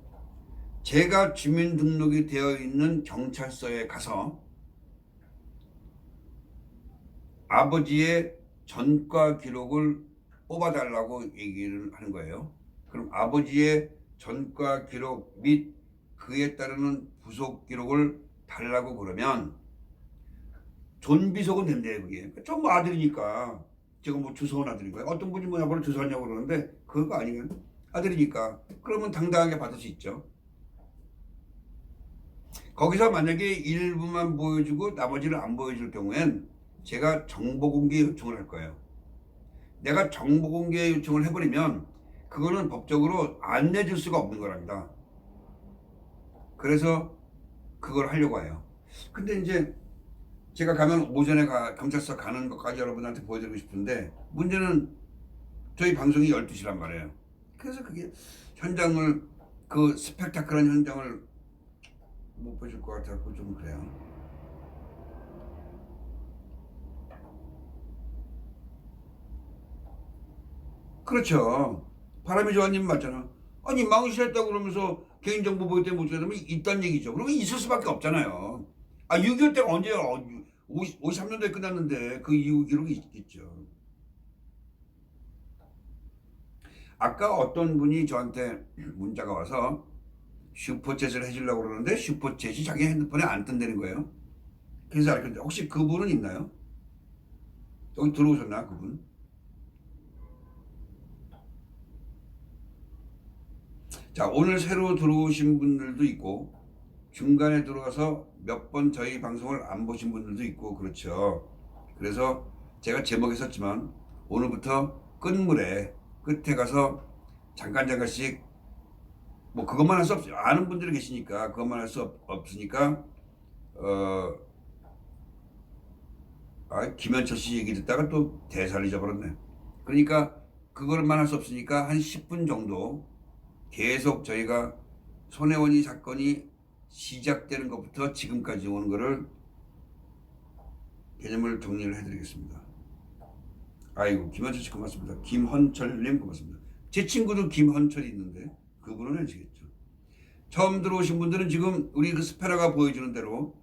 제가 주민등록이 되어 있는 경찰서에 가서 아버지의 전과 기록을 뽑아달라고 얘기를 하는 거예요. 그럼 아버지의 전과 기록 및 그에 따르는 부속 기록을 달라고 그러면 존비속은 된대요. 그게 좀 아들이니까. 제가 뭐 주소원 아들인가요? 어떤 분이 뭐 나보고 주소하냐고 그러는데 그거 아니면 아들이니까 그러면 당당하게 받을 수 있죠. 거기서 만약에 일부만 보여주고 나머지를 안 보여줄 경우엔 제가 정보공개 요청을 할 거예요. 내가 정보공개 요청을 해버리면 그거는 법적으로 안 내줄 수가 없는 거랍니다. 그래서 그걸 하려고 해요. 근데 이제 제가 가면 오전에 경찰서 가는 것까지 여러분한테 보여드리고 싶은데 문제는 저희 방송이 12시란 말이에요. 그래서 그게 현장을 그 스펙타클한 현장을 못 보실 것 같아서 좀 그래요. 그렇죠. 바람이 좋아님 맞잖아. 아니 망실했다고 그러면서 개인정보 보호 때문에 못 주면 있다는 얘기죠. 그러면 있을 수밖에 없잖아요. 6.25 때가 언제야? 53년도에 끝났는데 그 이후 기록이 있겠죠. 아까 어떤 분이 저한테 문자가 와서 슈퍼챗을 해주려고 그러는데 슈퍼챗이 자기 핸드폰에 안 뜬다는 거예요. 그래서 알겠는데 혹시 그분은 있나요? 여기 들어오셨나 그분? 자, 오늘 새로 들어오신 분들도 있고 중간에 들어와서 몇 번 저희 방송을 안 보신 분들도 있고 그렇죠. 그래서 제가 제목에 썼지만 오늘부터 끝물에 끝에 가서 잠깐씩 뭐 그것만 할 수 없어요. 아는 분들이 계시니까 그것만 할 수 없으니까 김현철 씨 얘기 듣다가 또 대사를 잊어버렸네. 그러니까 그것만 할 수 없으니까 한 10분 정도 계속 저희가 손혜원이 사건이 시작되는 것부터 지금까지 오는 거를 개념을 정리를 해드리겠습니다. 아이고 김현철 씨 고맙습니다. 김헌철님 고맙습니다. 제 친구도 김헌철이 있는데 그분은 아시겠죠. 처음 들어오신 분들은 지금 우리 그 스페라가 보여주는 대로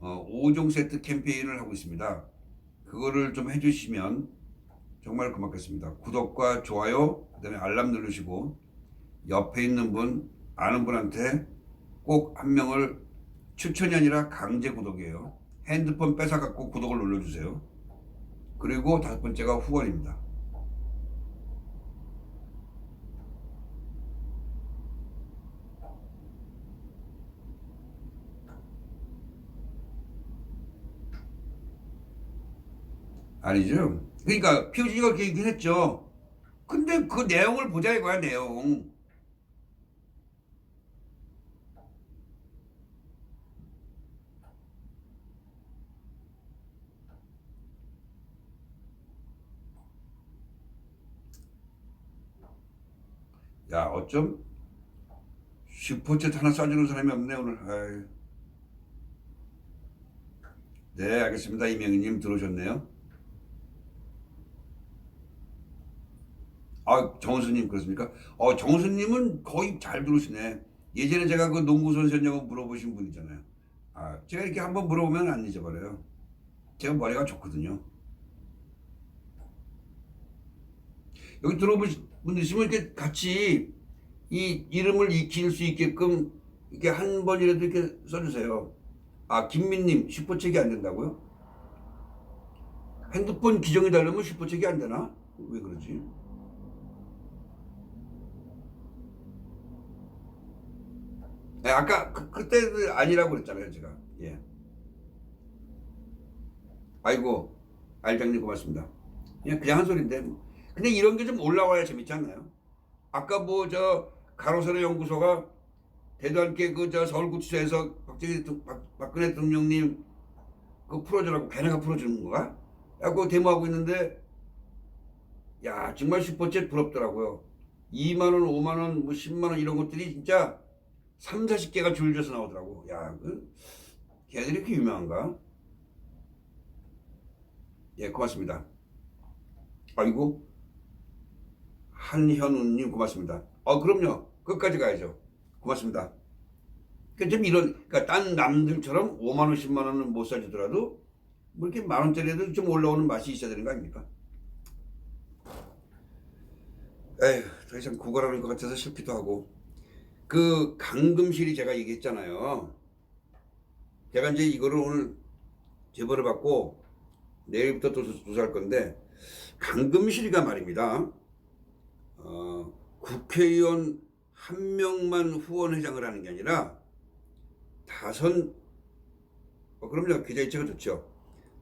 5종 세트 캠페인을 하고 있습니다. 그거를 좀 해주시면 정말 고맙겠습니다. 구독과 좋아요 그다음에 알람 누르시고 옆에 있는 분 아는 분한테 꼭 한 명을 추천이 아니라 강제 구독이에요. 핸드폰 뺏어갖고 구독을 눌러주세요. 그리고 5번째가 후원입니다. 아니죠. 그러니까 피오진이가 그렇게 얘기를 했죠. 근데 그 내용을 보자 이거야 내용. 야 어쩜 슈퍼챗 하나 쏴주는 사람이 없네 오늘. 아유. 네 알겠습니다. 이명희님 들어오셨네요. 정은수님 그렇습니까? 정은수님은 거의 잘 들으시네. 예전에 제가 그 농구 선수였냐고 물어보신 분이잖아요. 제가 이렇게 한번 물어보면 안 잊어버려요. 제가 머리가 좋거든요. 여기 들어보신 분 있으면 이렇게 같이 이 이름을 익힐 수 있게끔 이렇게 한 번이라도 이렇게 써주세요. 김민님 슈퍼책이 안 된다고요? 핸드폰 기종이 다르면 슈퍼책이 안 되나? 왜 그러지? 네, 아까 그때 아니라고 그랬잖아요 제가. 예. 아이고 알장님 고맙습니다. 그냥 한 소리인데 근데 이런 게 좀 올라와야 재밌지 않나요? 아까 뭐 저 가로세로 연구소가 대단하게 그 저 서울구치소에서 박근혜 대통령님 그 풀어주라고 걔네가 풀어주는 건가? 라고 데모하고 있는데 야 정말 슈퍼챗 부럽더라고요. 2만원 5만원 뭐 10만원 이런 것들이 진짜 3, 40개가 줄져서 나오더라고. 야 걔들이 이렇게 유명한가? 예 고맙습니다. 아이고 한현우님 고맙습니다. 그럼요 끝까지 가야죠. 고맙습니다. 그러니까 좀 그러니까 딴 남들처럼 5만원 10만원은 못 사주더라도 뭐 이렇게 만원짜리라도 좀 올라오는 맛이 있어야 되는 거 아닙니까? 에휴 더 이상 구걸하는 것 같아서 싫기도 하고. 그 강금실이 제가 얘기했잖아요. 제가 이제 이거를 오늘 제보를 받고 내일부터 또 조사할 건데, 강금실이가 말입니다. 국회의원 한 명만 후원회장을 하는 게 아니라 그럼요 계좌이체가 좋죠.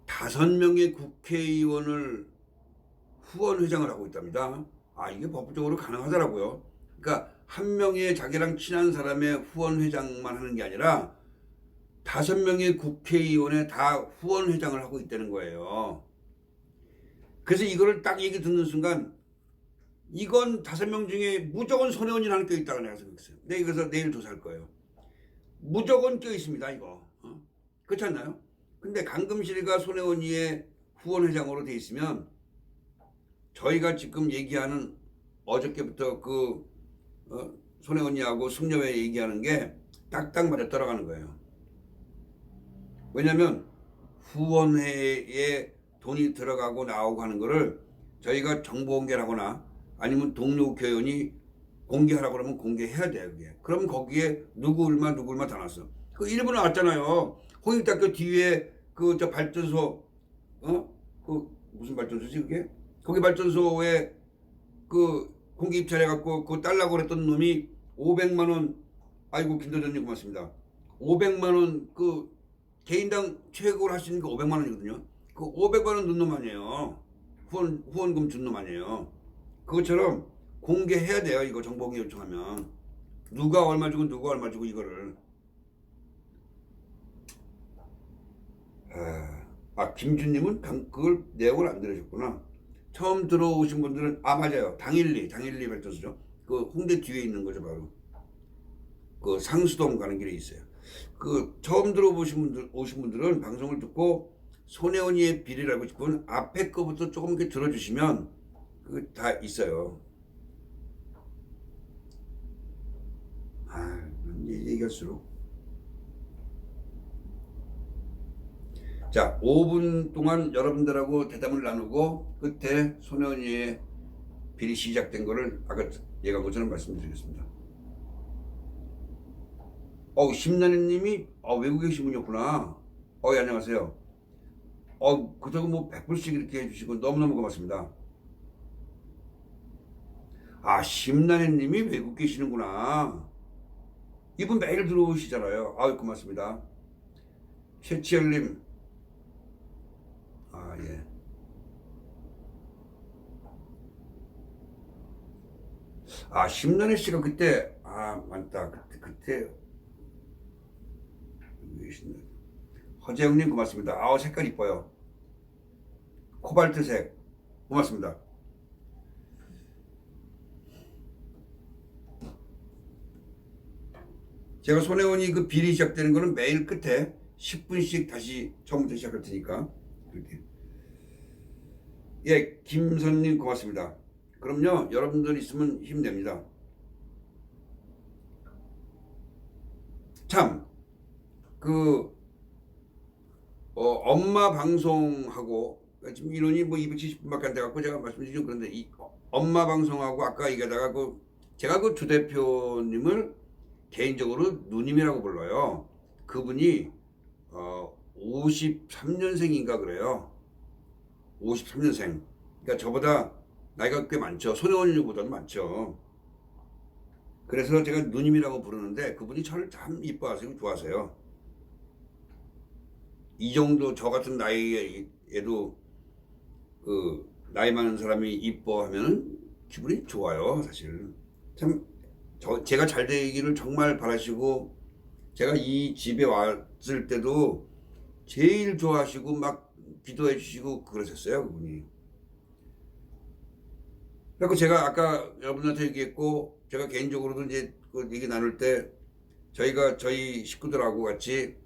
5명의 국회의원을 후원회장을 하고 있답니다. 이게 법적으로 가능하더라고요. 그러니까 한 명의 자기랑 친한 사람의 후원회장만 하는 게 아니라 5명의 국회의원에 다 후원회장을 하고 있다는 거예요. 그래서 이거를 딱 얘기 듣는 순간 이건 5명 중에 무조건 손혜원이 하나 껴있다고 내가 생각했어요. 근데 이거서 내일 조사할 거예요. 무조건 껴있습니다 이거. 그렇지 않나요? 근데 강금실이가 손혜원이의 후원회장으로 돼 있으면 저희가 지금 얘기하는 어저께부터 손혜원이하고 승려회 얘기하는 게 딱딱 맞아 떨어가는 거예요. 왜냐면 후원회에 돈이 들어가고 나오고 하는 거를 저희가 정보 공개를 하거나 아니면 동료 국회의원이 공개하라고 그러면 공개해야 돼요. 그게. 그럼 거기에 누구 얼마 다 났어. 그 일부 나왔잖아요. 홍익대학교 뒤에 저 발전소 무슨 발전소지 그게? 거기 발전소에 공개 입찰해갖고 그거 딸라고 그랬던 놈이 500만원, 아이고 김도전님 고맙습니다. 500만원 개인당 최고를 할 수 있는 게 500만원이거든요. 그 500만원 넣은 놈 아니에요. 후원금 준 놈 아니에요. 그것처럼 공개해야 돼요. 이거 정보공개 요청하면. 누가 얼마 주고 누가 얼마 주고 이거를. 김준님은 그걸 내용을 안 들으셨구나. 처음 들어오신 분들은 맞아요. 당일리 발전소죠. 그 홍대 뒤에 있는 거죠 바로. 그 상수동 가는 길에 있어요. 처음 들어오신 분들은 방송을 듣고 손혜원이의 비리를 알고 싶으면 앞에 거부터 조금 이렇게 들어주시면 다 있어요. 얘기할수록. 자, 5분 동안 여러분들하고 대담을 나누고 끝에 손혜원이의 비리 시작된 거를 아까 얘기한 것처럼 말씀드리겠습니다. 심나래님이 외국에 계신 분이었구나. 예, 안녕하세요. 그저거 뭐 100불씩 이렇게 해주시고 너무너무 고맙습니다. 심나래님이 외국 계시는구나. 이분 매일 들어오시잖아요. 고맙습니다. 최치열님, 예. 심나래 씨가 그때, 맞다. 그때, 허재영님 고맙습니다. 색깔 이뻐요. 코발트색. 고맙습니다. 제가 손혜원이 비리 시작되는 거는 매일 끝에 10분씩 다시 처음부터 시작할 테니까. 그렇게. 예, 김선님 고맙습니다. 그럼요, 여러분들 있으면 힘냅니다. 참, 엄마 방송하고, 지금 인원이 뭐 270분밖에 안 돼갖고 제가 말씀드리죠. 그런데 엄마 방송하고 아까 얘기하다가 제가 주 대표님을 개인적으로 누님이라고 불러요. 그분이 53년생인가 그래요. 53년생. 그러니까 저보다 나이가 꽤 많죠. 손혜원이보다도 많죠. 그래서 제가 누님이라고 부르는데 그분이 저를 참 이뻐하세요. 좋아하세요. 이 정도 저 같은 나이에도 나이 많은 사람이 이뻐하면 기분이 좋아요, 사실. 참, 제가 잘 되기를 정말 바라시고, 제가 이 집에 왔을 때도 제일 좋아하시고 막 기도해 주시고 그러셨어요, 그분이. 그리고 제가 아까 여러분한테 얘기했고, 제가 개인적으로도 이제 그 얘기 나눌 때, 저희 식구들하고 같이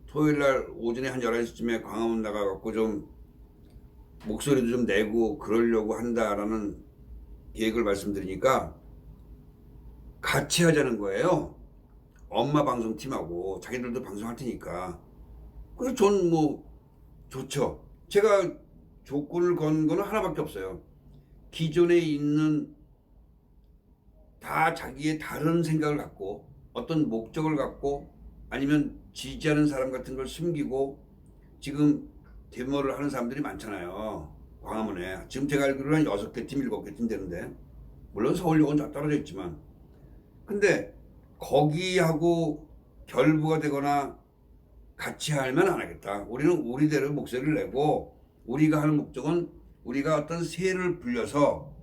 토요일 날 오전에 한 11시쯤에 광화문 나가갖고 좀 목소리도 좀 내고 그러려고 한다라는 계획을 말씀드리니까 같이 하자는 거예요. 엄마 방송팀하고 자기들도 방송할 테니까. 그래서 전 뭐 좋죠. 제가 조건을 건 거는 하나밖에 없어요. 기존에 있는 다 자기의 다른 생각을 갖고 어떤 목적을 갖고 아니면 지지하는 사람 같은 걸 숨기고 지금 데모를 하는 사람들이 많잖아요. 광화문에. 지금 제가 알기로는 6개 팀, 7개 팀 되는데 물론 서울역은 다 떨어져 있지만 근데 거기하고 결부가 되거나 같이 하면 안 하겠다. 우리는 우리대로 목소리를 내고 우리가 하는 목적은 우리가 어떤 새를 불려서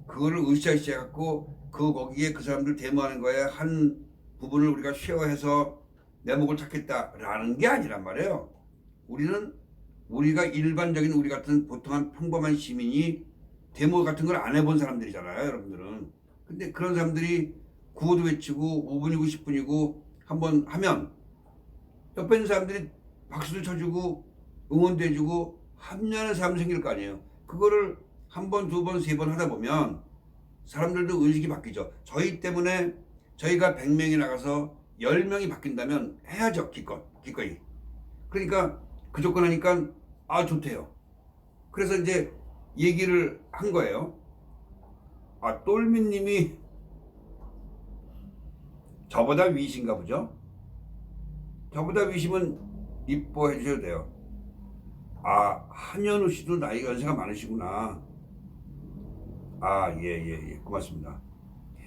그거를 으쌰으쌰 갖고 거기에 그 사람들 데모하는 거에 한 부분을 우리가 쉐어해서 내 목을 찾겠다라는 게 아니란 말이에요. 우리가 일반적인 우리 같은 보통한 평범한 시민이 데모 같은 걸 안 해본 사람들이잖아요, 여러분들은. 근데 그런 사람들이 구호도 외치고 5분이고 10분이고 한번 하면 옆에 있는 사람들이 박수도 쳐주고 응원도 해주고 합류하는 사람 생길 거 아니에요. 그거를 한 번, 두 번, 세 번 하다 보면 사람들도 의식이 바뀌죠. 저희 때문에 저희가 100명이 나가서 10명이 바뀐다면 해야죠, 기꺼이. 그러니까 그 조건 하니까 좋대요. 그래서 이제 얘기를 한 거예요. 똘미님이 저보다 위신가 보죠? 저보다 위시면 이뻐해 주셔도 돼요. 한현우 씨도 나이가 연세가 많으시구나. 예. 고맙습니다.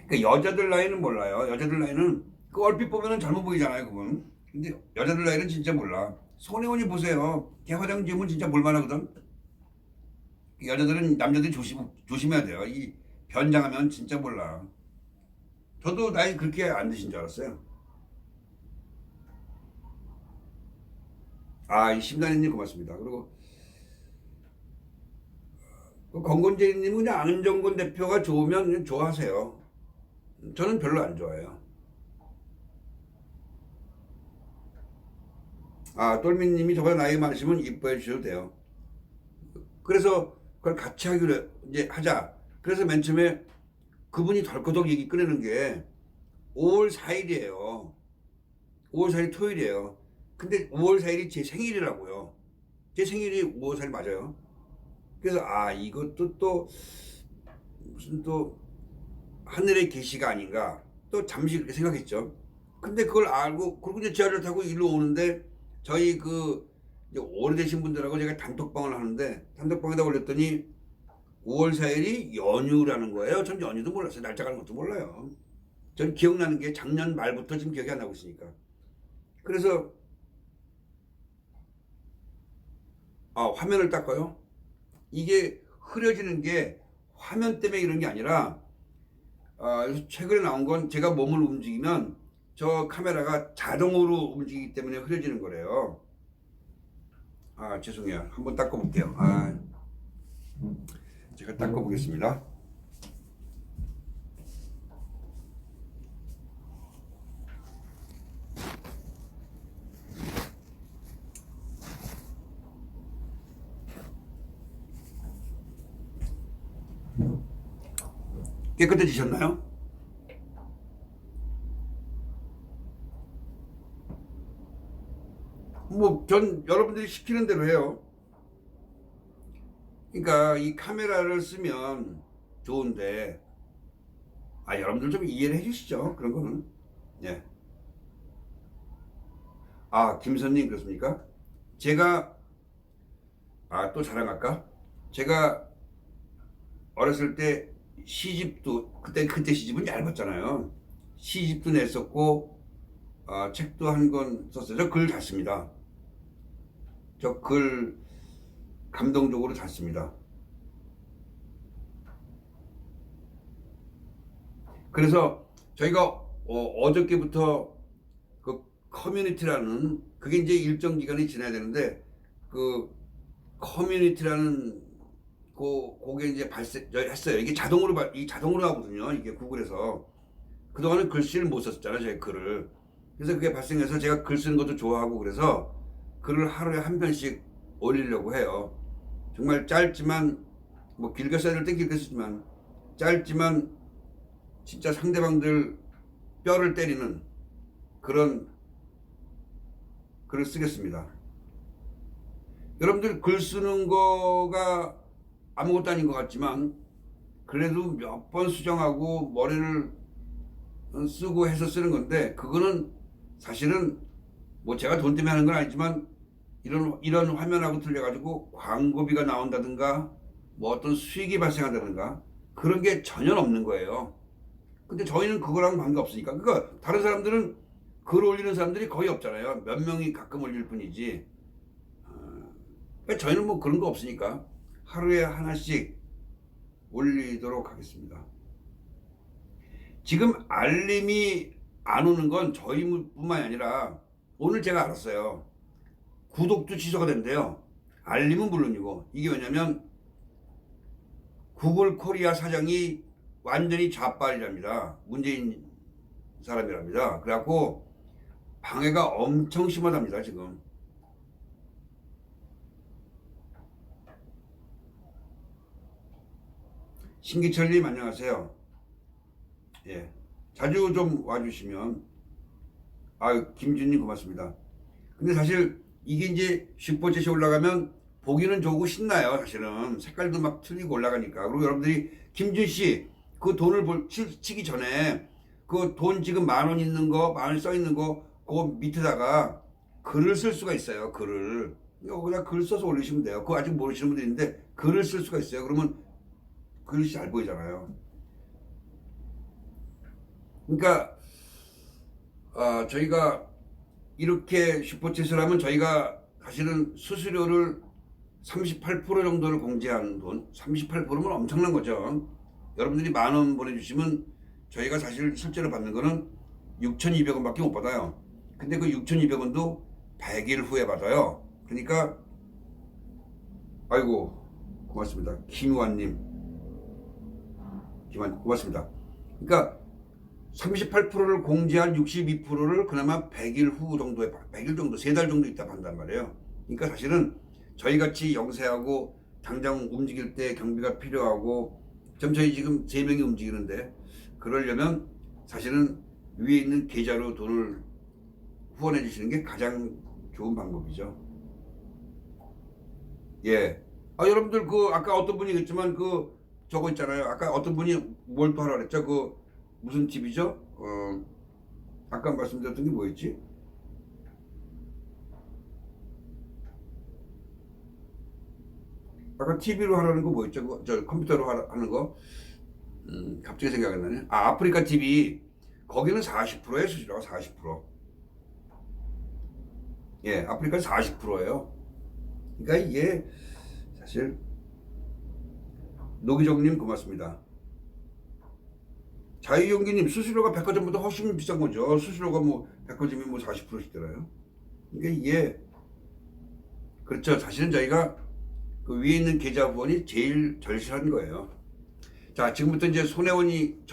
그러니까 여자들 나이는 몰라요. 여자들 나이는 그 얼핏 보면은 젊어 보이잖아요, 그분. 근데 여자들 나이는 진짜 몰라. 손혜원이 보세요. 걔 화장 지으면 진짜 볼만하거든. 여자들은 남자들이 조심해야 돼요. 이 변장하면 진짜 몰라. 저도 나이 그렇게 안 드신 줄 알았어요. 이 심단희님 고맙습니다. 그리고 권건재님은 그냥 안정권 대표가 좋으면 그냥 좋아하세요. 저는 별로 안 좋아해요. 똘미님이 저보다 나이 많으시면 이뻐해 주셔도 돼요. 그래서 그걸 같이 하기로 이제 하자. 그래서 맨 처음에 그분이 덜커덕 얘기 꺼내는 게 5월 4일이에요. 5월 4일 토요일이에요. 근데 5월 4일이 제 생일이라고요. 제 생일이 5월 4일 맞아요. 그래서 이것도 또 무슨 또 하늘의 계시가 아닌가 또 잠시 그렇게 생각했죠. 근데 그걸 알고 그리고 이제 지하철 타고 일로 오는데 저희 그 이제 오래되신 분들하고 제가 단톡방을 하는데 단톡방에다 올렸더니 5월 4일이 연휴라는 거예요. 전 연휴도 몰랐어요. 날짜 가는 것도 몰라요. 전 기억나는 게 작년 말부터 지금 기억이 안 나고 있으니까. 그래서 화면을 닦아요. 이게 흐려지는 게 화면 때문에 이런 게 아니라 최근에 나온 건 제가 몸을 움직이면 저 카메라가 자동으로 움직이기 때문에 흐려지는 거래요. 죄송해요. 한번 닦아볼게요. 제가 닦아보겠습니다. 깨끗해지셨나요? 전 여러분들이 시키는 대로 해요. 그러니까 이 카메라를 쓰면 좋은데 여러분들 좀 이해를 해주시죠. 그런 거는. 예. 김선님 그렇습니까? 제가 또 자랑할까? 제가 어렸을 때 시집도 그때 시집은 얇았잖아요. 시집도 냈었고 책도 한 권 썼어요. 저 글 잘 씁니다. 저 글 감동적으로 잘 씁니다. 그래서 저희가 어저께부터 그 커뮤니티라는 그게 이제 일정 기간이 지나야 되는데 그 커뮤니티라는 그게 이제 발생했어요. 이게 자동으로 하거든요. 이게 구글에서 그동안은 글씨를 못 썼잖아요. 제 글을. 그래서 그게 발생해서 제가 글 쓰는 것도 좋아하고 그래서 글을 하루에 한 편씩 올리려고 해요. 정말 짧지만 뭐 길게 써야 될 땐 길게 쓰지만 짧지만 진짜 상대방들 뼈를 때리는 그런 글을 쓰겠습니다. 여러분들 글 쓰는 거가 아무것도 아닌 것 같지만 그래도 몇 번 수정하고 머리를 쓰고 해서 쓰는 건데 그거는 사실은 뭐 제가 돈 때문에 하는 건 아니지만 이런 화면하고 틀려가지고 광고비가 나온다든가 뭐 어떤 수익이 발생한다든가 그런 게 전혀 없는 거예요. 근데 저희는 그거랑 관계없으니까. 그러니까 다른 사람들은 글 올리는 사람들이 거의 없잖아요. 몇 명이 가끔 올릴 뿐이지. 그러니까 저희는 뭐 그런 거 없으니까 하루에 하나씩 올리도록 하겠습니다. 지금 알림이 안 오는 건 저희뿐만이 아니라 오늘 제가 알았어요. 구독도 취소가 된대요. 알림은 물론이고. 이게 왜냐면 구글 코리아 사장이 완전히 좌빨이랍니다. 문재인 사람이랍니다. 그래갖고 방해가 엄청 심하답니다. 지금. 신기철님 안녕하세요. 예, 자주 좀 와주시면. 김준님 고맙습니다. 근데 사실 이게 이제 슈퍼챗이 올라가면 보기는 좋고 신나요. 사실은 색깔도 막 틀리고 올라가니까. 그리고 여러분들이 김준씨 그 돈을 치기 전에 그 돈 지금 10,000원 있는 거, 10,000원 써 있는 거 그 밑에다가 글을 쓸 수가 있어요. 글을. 그냥 글 써서 올리시면 돼요. 그거 아직 모르시는 분들이 있는데 글을 쓸 수가 있어요. 그러면 글씨 잘 보이잖아요. 그러니까 저희가 이렇게 슈퍼챗을 하면 저희가 사실은 수수료를 38% 정도를 공제한 돈, 38%면 엄청난 거죠. 여러분들이 10,000원 보내주시면 저희가 사실 실제로 받는 거는 6,200원밖에 못 받아요. 근데 그 6,200원도 100일 후에 받아요. 그러니까 아이고 고맙습니다. 김우환님 고맙습니다. 그러니까 38%를 공제한 62%를 그나마 100일 후 정도에 100일 정도 3달 정도 있다 받는단 말이에요. 그러니까 사실은 저희같이 영세하고 당장 움직일 때 경비가 필요하고 저희 지금 3명이 움직이는데 그러려면 사실은 위에 있는 계좌로 돈을 후원해 주시는 게 가장 좋은 방법이죠. 예. 여러분들 그 아까 어떤 분이 그랬지만 그 저거 있잖아요. 아까 어떤 분이 뭘 또 하라 그랬죠? 그 무슨 TV죠? 아까 말씀드렸던 게 뭐였지? 아까 TV로 하라는 거 뭐였죠? 저 컴퓨터로 하는 거? 갑자기 생각이 안 나네. 아프리카 TV. 거기는 40%예요, 수수료가 40%. 예, 아프리카 40%예요. 그러니까 이게 사실 노기정님 고맙습니다. 자유용기님 수수료가 백화점보다 훨씬 비싼 거죠. 수수료가 뭐 백화점이 뭐 40%씩더라요. 그러니까 이게 그렇죠. 사실은 저희가 그 위에 있는 계좌 후원이 제일 절실한 거예요. 자, 지금부터 이제 손혜원이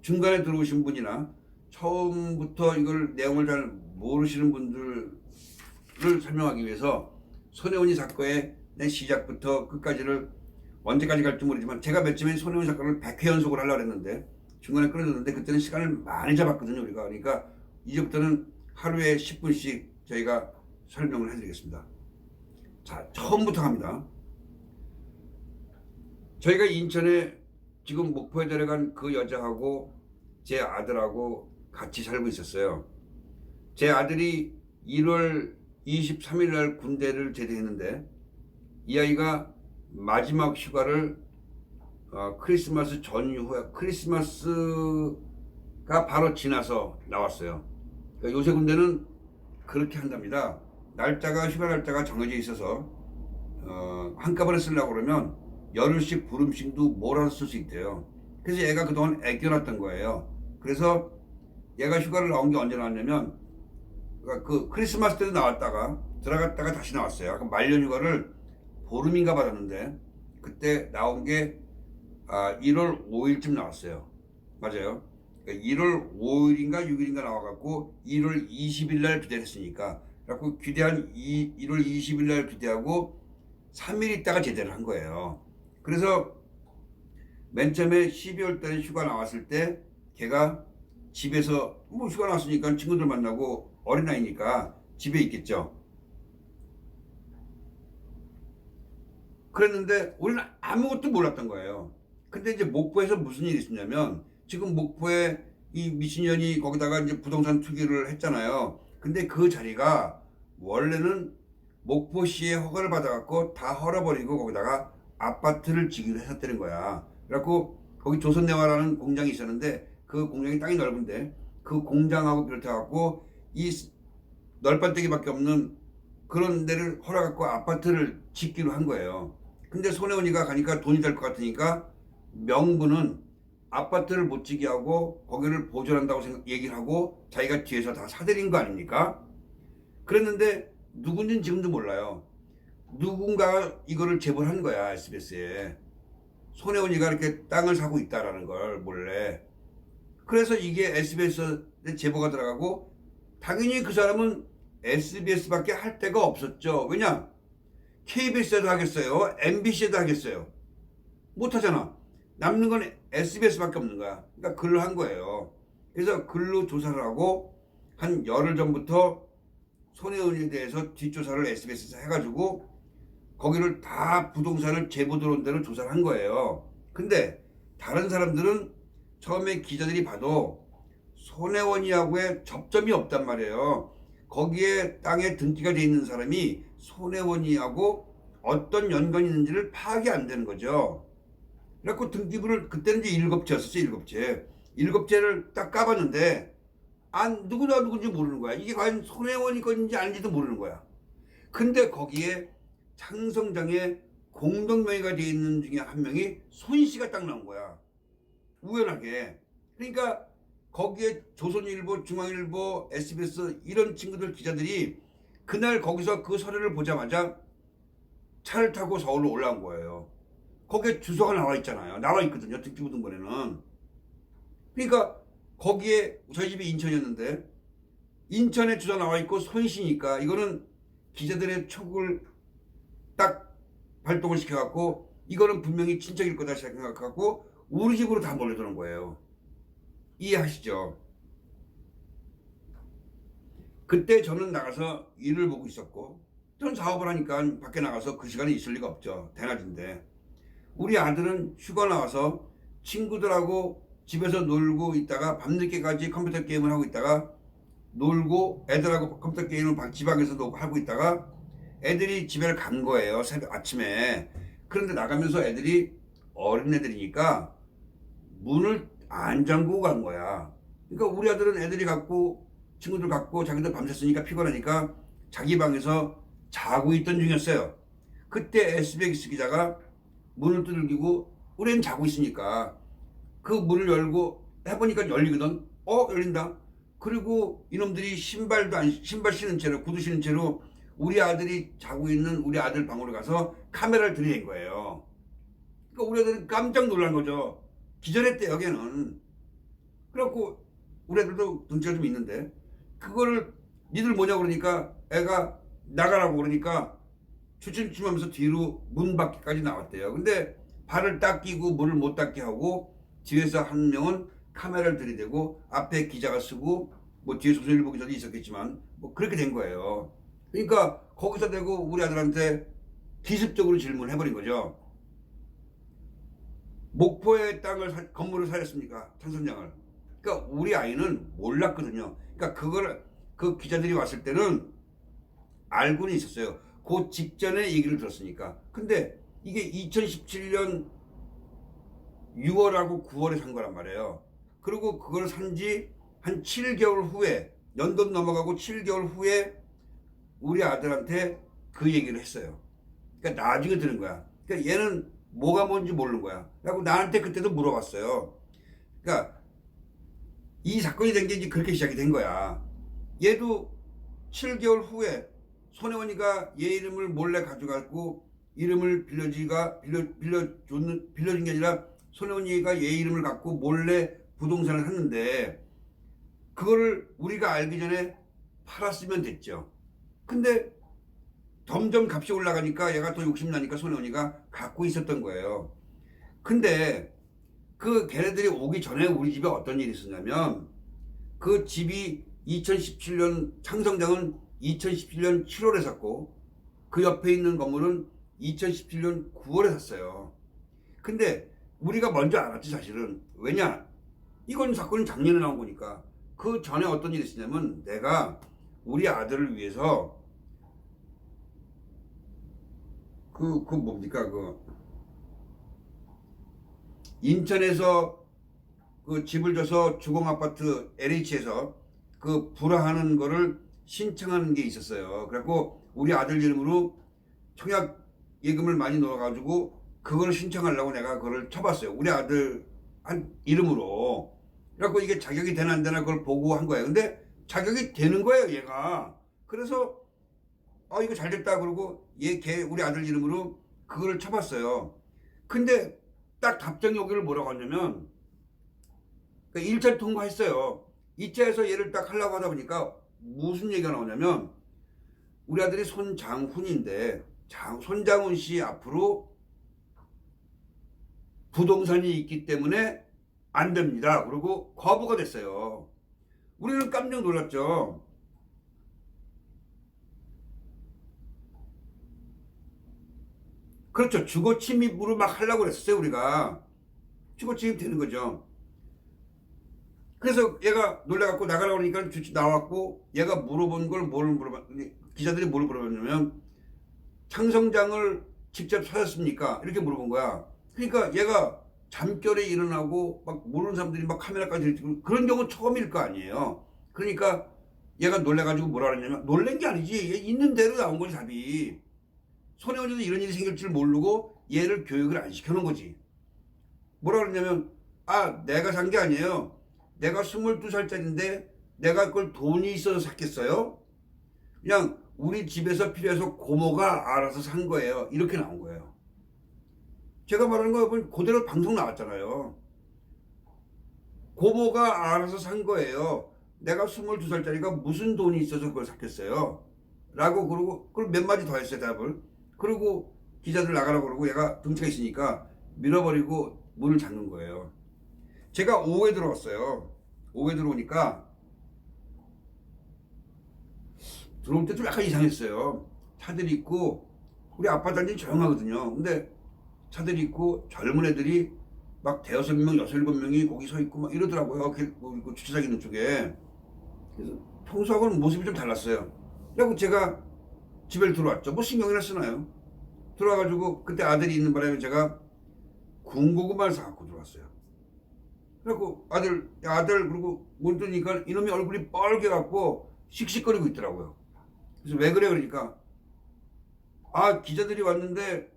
중간에 들어오신 분이나 처음부터 이걸 내용을 잘 모르시는 분들을 설명하기 위해서 손혜원이 사건의 시작부터 끝까지를 언제까지 갈지 모르지만 제가 맨 손혜원 사건을 100회 연속을 하려고 했는데 중간에 끊어졌는데 그때는 시간을 많이 잡았거든요 우리가. 그러니까 이제부터는 하루에 10분씩 저희가 설명을 해드리겠습니다. 자, 처음부터 갑니다. 저희가 인천에 지금 목포에 데려간 그 여자하고 제 아들하고 같이 살고 있었어요. 제 아들이 1월 23일 날 군대를 제대했는데 이 아이가 마지막 휴가를 크리스마스 전후에 크리스마스가 바로 지나서 나왔어요. 그러니까 요새 군대는 그렇게 한답니다. 휴가 날짜가 정해져 있어서 한꺼번에 쓰려고 그러면 열흘씩 부름씩도 몰아서 쓸 수 있대요. 그래서 얘가 그동안 애껴놨던 거예요. 그래서 얘가 휴가를 나온 게 언제 나왔냐면 그 크리스마스 때도 나왔다가 들어갔다가 다시 나왔어요. 아까 말년 휴가를 보름인가 받았는데 그때 나온 게 1월 5일쯤 나왔어요. 맞아요. 그러니까 1월 5일인가 6일인가 나와갖고 1월 20일 날 귀대했으니까 그래갖고 귀대한 1월 20일 날 귀대하고 3일 있다가 제대를 한 거예요. 그래서 맨 처음에 12월 달에 휴가 나왔을 때 걔가 집에서 뭐 휴가 나왔으니까 친구들 만나고 어린아이니까 집에 있겠죠. 그랬는데 우리는 아무것도 몰랐던 거예요. 근데 이제 목포에서 무슨 일이 있었냐면 지금 목포에 이 미친년이 거기다가 이제 부동산 투기를 했잖아요. 근데 그 자리가 원래는 목포시에 허가를 받아갖고 다 헐어버리고 거기다가 아파트를 지기로 했었다는 거야. 그래갖고 거기 조선내화라는 공장이 있었는데 그 공장이 땅이 넓은데 그 공장하고 비롯해갖고 이 널빤데기밖에 없는 그런 데를 허락갖고 아파트를 짓기로 한 거예요. 근데 손혜원이가 가니까 돈이 될 것 같으니까 명분은 아파트를 못 지게 하고 거기를 보존한다고 얘기를 하고 자기가 뒤에서 다 사들인 거 아닙니까? 그랬는데 누군지는 지금도 몰라요. 누군가가 이거를 제보한 거야, SBS에. 손혜원이가 이렇게 땅을 사고 있다라는 걸 몰래. 그래서 이게 SBS에 제보가 들어가고 당연히 그 사람은 SBS밖에 할 데가 없었죠. 왜냐? KBS에도 하겠어요. MBC에도 하겠어요. 못하잖아. 남는 건 SBS밖에 없는 거야. 그러니까 글로 한 거예요. 그래서 글로 조사를 하고 한 열흘 전부터 손혜원에 대해서 뒷조사를 SBS에서 해가지고 거기를 다 부동산을 제보 들어온 대로 조사를 한 거예요. 근데 다른 사람들은 처음에 기자들이 봐도 손혜원이하고의 접점이 없단 말이에요. 거기에 땅에 등기가 돼 있는 사람이 손혜원이하고 어떤 연관이 있는지를 파악이 안 되는 거죠. 그래갖고 등기부를 그때는 이제 7채였었어요. 7채. 7채를 딱 까봤는데 누구나 누군지 모르는 거야. 이게 과연 손혜원이 건지 아닌지도 모르는 거야. 근데 거기에 창성장에 공동명의가 되어 있는 중에 한 명이 손 씨가 딱 나온 거야. 우연하게. 그러니까 거기에 조선일보, 중앙일보, SBS 이런 친구들 기자들이 그날 거기서 그 서류를 보자마자 차를 타고 서울로 올라온 거예요. 거기에 주소가 나와 있잖아요. 나와 있거든요. 등기부 등본에는. 그러니까 거기에 저희 집이 인천이었는데 인천에 주소 나와 있고 손씨니까 이거는 기자들의 촉을 딱 발동을 시켜갖고 이거는 분명히 친척일 거다 생각하고 우리 집으로 다 몰려드는 거예요. 이해하시죠? 그때 저는 나가서 일을 보고 있었고 전 사업을 하니까 밖에 나가서 그 시간에 있을 리가 없죠. 대낮인데 우리 아들은 휴가 나와서 친구들하고 집에서 놀고 있다가 밤늦게까지 컴퓨터 게임을 하고 있다가 놀고 애들하고 컴퓨터 게임을 지방에서 하고 있다가 애들이 집에 간 거예요. 새벽 아침에. 그런데 나가면서 애들이 어린애들이니까 문을 안 잠그고 간 거야. 그러니까 우리 아들은 애들이 갖고 친구들 갖고 자기들 밤샜으니까 피곤하니까 자기 방에서 자고 있던 중이었어요. 그때 SBS 기자가 문을 두들기고 우리는 자고 있으니까 그 문을 열고 해보니까 열리거든. 열린다. 그리고 이놈들이 신발 신는 채로 구두 신은 채로 우리 아들이 자고 있는 우리 아들 방으로 가서 카메라를 들이댄 거예요. 그러니까 우리 아들은 깜짝 놀란 거죠. 기절했대요, 걔는. 그래갖고 우리 애들도 등치가 좀 있는데 그거를 니들 뭐냐 그러니까 애가 나가라고 그러니까 추춤추춤하면서 뒤로 문 밖까지 나왔대요. 근데 발을 딱 끼고 문을 못 닫게 하고 뒤에서 한 명은 카메라를 들이대고 앞에 기자가 쓰고 뭐 뒤에 조선일보 기자도 있었겠지만 뭐 그렇게 된 거예요. 그러니까 거기서 대고 우리 아들한테 기습적으로 질문을 해버린 거죠. 목포의 건물을 사셨습니까? 찬선장을. 그러니까 우리 아이는 몰랐거든요. 그러니까 그 기자들이 왔을 때는 알고는 있었어요. 그 직전에 얘기를 들었으니까. 근데 이게 2017년 6월하고 9월에 산 거란 말이에요. 그리고 그걸 산 지 한 7개월 후에 연돈 넘어가고 7개월 후에 우리 아들한테 그 얘기를 했어요. 그러니까 나중에 들은 거야. 그러니까 얘는 뭐가 뭔지 모르는 거야. 그래서 나한테 그때도 물어봤어요. 그러니까 이 사건이 된 게 이제 그렇게 시작이 된 거야. 얘도 7개월 후에 손혜원이가 얘 이름을 몰래 가져갔고 이름을 빌려준 게 아니라 손혜원이가 얘 이름을 갖고 몰래 부동산을 샀는데 그거를 우리가 알기 전에 팔았으면 됐죠. 근데 점점 값이 올라가니까 얘가 더 욕심나니까 손혜원이가 갖고 있었던 거예요. 근데 그 걔네들이 오기 전에 우리 집에 어떤 일이 있었냐면 그 집이 2017년 창성장은 2017년 7월에 샀고 그 옆에 있는 건물은 2017년 9월에 샀어요. 근데 우리가 먼저 알았지 사실은. 왜냐? 이건 사건은 작년에 나온 거니까. 그 전에 어떤 일이 있었냐면 내가 우리 아들을 위해서 그 뭡니까 인천에서 그 집을 줘서 주공아파트 LH에서 그 불화하는 거를 신청하는 게 있었어요. 그래갖고 우리 아들 이름으로 청약 예금을 많이 넣어가지고 그걸 신청하려고 내가 그걸 쳐봤어요. 우리 아들 한 이름으로. 그래갖고 이게 자격이 되나 안 되나 그걸 보고 한 거예요. 근데 자격이 되는 거예요, 얘가. 그래서 이거 잘 됐다 그러고 걔 우리 아들 이름으로 그거를 쳐봤어요. 근데 딱 답장이 오기를 뭐라고 하냐면 1차를 통과했어요. 2차에서 얘를 딱 하려고 하다 보니까 무슨 얘기가 나오냐면 우리 아들이 손장훈인데 손장훈 씨 앞으로 부동산이 있기 때문에 안 됩니다. 그리고 거부가 됐어요. 우리는 깜짝 놀랐죠. 그렇죠. 주거 침입으로 막 하려고 그랬어요. 우리가 주거 침입 되는 거죠. 그래서 얘가 놀래갖고 나가라고 하니까 나왔고 얘가 물어본 걸 기자들이 뭘 물어봤냐면 창성장을 직접 사셨습니까? 이렇게 물어본 거야. 그러니까 얘가 잠결에 일어나고 막 모르는 사람들이 막 카메라까지 들고 그런 경우는 처음일 거 아니에요. 그러니까 얘가 놀래가지고 뭐라 그러냐면 놀란 게 아니지. 얘 있는 대로 나온 거지 답이. 손혜원이도 이런 일이 생길 줄 모르고 얘를 교육을 안 시켜놓은 거지. 뭐라 그러냐면 내가 산 게 아니에요. 내가 22살짜리인데 내가 그걸 돈이 있어서 샀겠어요? 그냥 우리 집에서 필요해서 고모가 알아서 산 거예요. 이렇게 나온 거예요. 제가 말하는 거 그대로 방송 나왔잖아요. 고모가 알아서 산 거예요. 내가 22살짜리가 무슨 돈이 있어서 그걸 샀겠어요? 라고 그러고 몇 마디 더 했어요, 답을. 그리고 기자들 나가라고 그러고 얘가 등치가 있으니까 밀어버리고 문을 잠근 거예요. 제가 오후에 들어왔어요. 오후에 들어오니까 들어올 때 좀 약간 이상했어요. 차들이 있고 우리 아파트 단지 조용하거든요. 근데 차들이 있고 젊은 애들이 막 대여섯 명, 여섯 일곱 명이 거기 서 있고 막 이러더라고요. 그 주차장 있는 쪽에. 그래서 평소하고는 모습이 좀 달랐어요. 그래서 제가 집에 들어왔죠. 뭐 신경이나 쓰나요? 들어와가지고 그때 아들이 있는 바람에 제가 군고구마를 사갖고 들어왔어요. 그래갖고 아들 그리고 문 뜨니까 이놈이 얼굴이 빨개갖고 씩씩거리고 있더라고요. 그래서 왜 그래 그러니까 기자들이 왔는데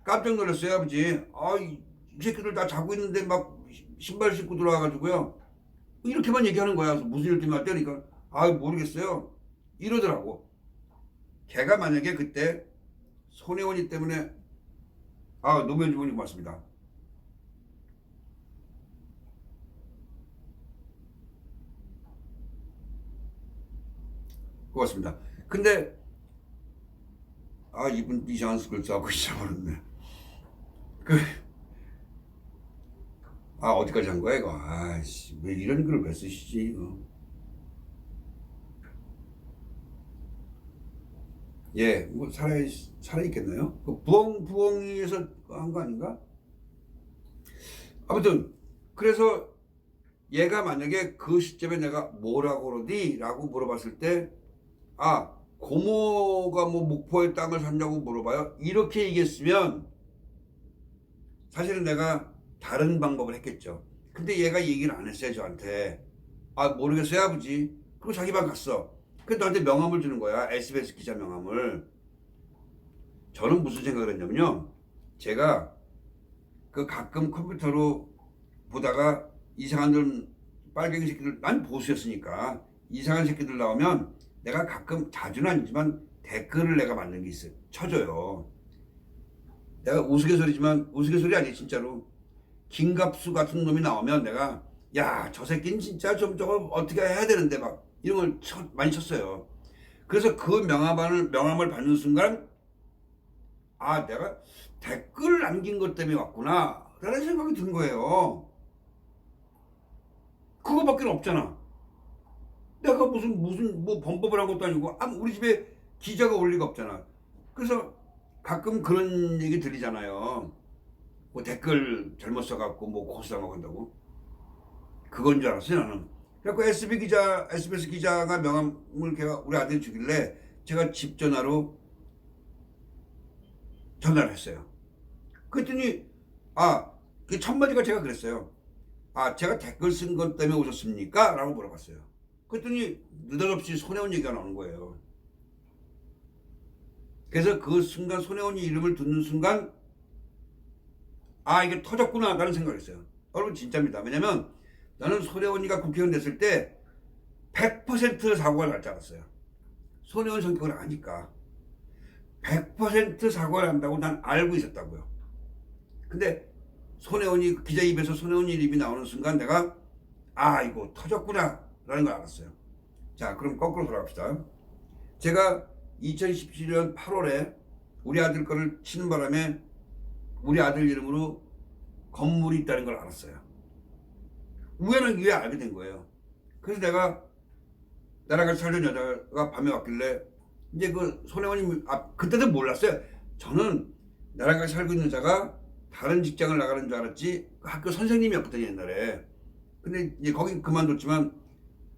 깜짝 놀랐어요 아버지. 이 새끼들 다 자고 있는데 막 신발 신고 들어와가지고요. 이렇게만 얘기하는 거야. 그래서 무슨 일 때문에 왔다니까 모르겠어요. 이러더라고. 걔가 만약에 그때 손혜원이 때문에 노무현 주부님 고맙습니다. 고맙습니다. 근데 이분 이상한 걸 써갖고 잊어버렸네. 어디까지 한 거야 이거. 왜 이런 글을 왜 쓰시지 이거. 예, 뭐 살아있겠나요? 그 부엉이에서 한 거 아닌가? 아무튼 그래서 얘가 만약에 그 시점에 내가 뭐라고 그러니? 라고 물어봤을 때 고모가 뭐 목포에 땅을 샀냐고 물어봐요. 이렇게 얘기했으면 사실은 내가 다른 방법을 했겠죠. 근데 얘가 얘기를 안 했어요 저한테. 모르겠어요 아버지. 그리고 자기 방 갔어. 그래서 나한테 명함을 주는 거야. SBS 기자 명함을. 저는 무슨 생각을 했냐면요. 제가 그 가끔 컴퓨터로 보다가 이상한 놈, 빨갱이 새끼들, 난 보수였으니까 이상한 새끼들 나오면 내가 가끔, 자주는 아니지만 댓글을 내가 만든 게 있어요. 쳐줘요. 내가 우스갯소리지만, 우스갯소리 아니에요 진짜로. 김갑수 같은 놈이 나오면 내가, 야 저 새끼는 진짜 좀 저거 어떻게 해야 되는데 막 이런 걸 많이 쳤어요. 그래서 그 명함을 받는 순간, 아 내가 댓글 남긴 것 때문에 왔구나 라는 생각이 든 거예요. 그거밖에 없잖아. 내가 무슨 뭐 범법을 한 것도 아니고, 우리 집에 기자가 올 리가 없잖아. 그래서 가끔 그런 얘기 들리잖아요. 뭐 댓글 잘못 써갖고 뭐 고소당하고 한다고. 그건 줄 알았어요 나는. 그래갖고 SBS 기자가 명함을 걔가 우리 아들이 주길래 제가 집 전화로 전화를 했어요. 그랬더니 그 첫 마디가 제가 그랬어요. 제가 댓글 쓴 것 때문에 오셨습니까? 라고 물어봤어요. 그랬더니 느닷없이 손혜원 얘기가 나오는 거예요. 그래서 그 순간 손혜원이 이름을 듣는 순간 이게 터졌구나 라는 생각을 했어요. 여러분 진짜입니다. 왜냐면 나는 손혜원이가 국회의원 됐을 때 100% 사고가 날 줄 알았어요. 손혜원 성격을 아니까 100% 사고가 난다고 난 알고 있었다고요. 근데 손혜원이, 기자 입에서 손혜원 이름이 나오는 순간 내가 이거 터졌구나 라는 걸 알았어요. 자, 그럼 거꾸로 돌아갑시다. 제가 2017년 8월에 우리 아들 거를 치는 바람에 우리 아들 이름으로 건물이 있다는 걸 알았어요. 우연한 기회에 알게 된 거예요. 그래서 내가 나랑 같이 살던 여자가 밤에 왔길래, 이제 그 손혜원이, 그때도 몰랐어요. 저는 나랑 같이 살고 있는 여자가 다른 직장을 나가는 줄 알았지, 학교 선생님이었거든요 옛날에. 근데 이제 거긴 그만뒀지만,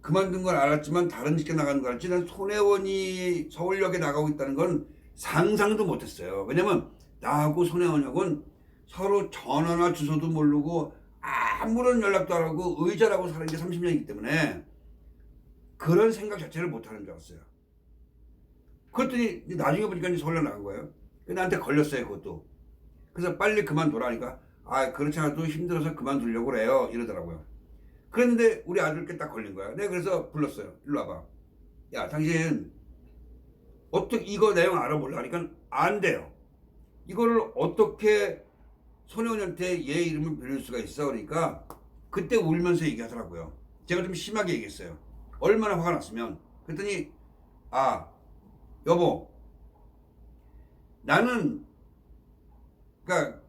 그만둔 걸 알았지만 다른 직장 나가는 걸 알았지, 난 손혜원이 서울역에 나가고 있다는 건 상상도 못했어요. 왜냐면 나하고 손혜원하고는 서로 전화나 주소도 모르고 아무런 연락도 안 하고 의자라고 사는 게 30년이기 때문에 그런 생각 자체를 못하는 줄 알았어요. 그랬더니 나중에 보니까 이제 서울역 나간 거예요. 나한테 걸렸어요 그것도. 그래서 빨리 그만두라니까, 그렇지 않아도 힘들어서 그만두려고 그래요 이러더라고요. 그랬는데 우리 아들께 딱 걸린 거야. 내가 그래서 불렀어요. 일로 와봐. 야 당신 어떻게 이거 내용 알아볼라 하니까 안 돼요. 이거를 어떻게 손혜원한테 얘 이름을 빌릴 수가 있어. 그러니까 그때 울면서 얘기하더라고요. 제가 좀 심하게 얘기했어요. 얼마나 화가 났으면. 그랬더니 여보, 나는, 그러니까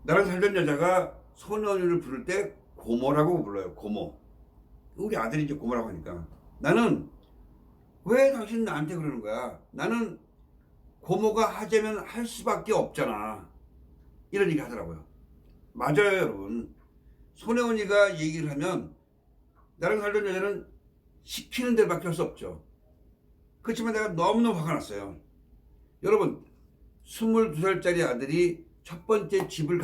나랑 살던 여자가 손혜원을 부를 때 고모라고 불러요. 고모. 우리 아들이 이제 고모라고 하니까, 나는 왜 당신 나한테 그러는 거야? 나는 고모가 하자면 할 수밖에 없잖아. 이런 얘기 하더라고요. 맞아요 여러분. 손혜원이가 얘기를 하면 나랑 살던 여자는 시키는 대로밖에 할 수 없죠. 그렇지만 내가 너무너무 화가 났어요. 여러분, 22살짜리 아들이 첫 번째 집을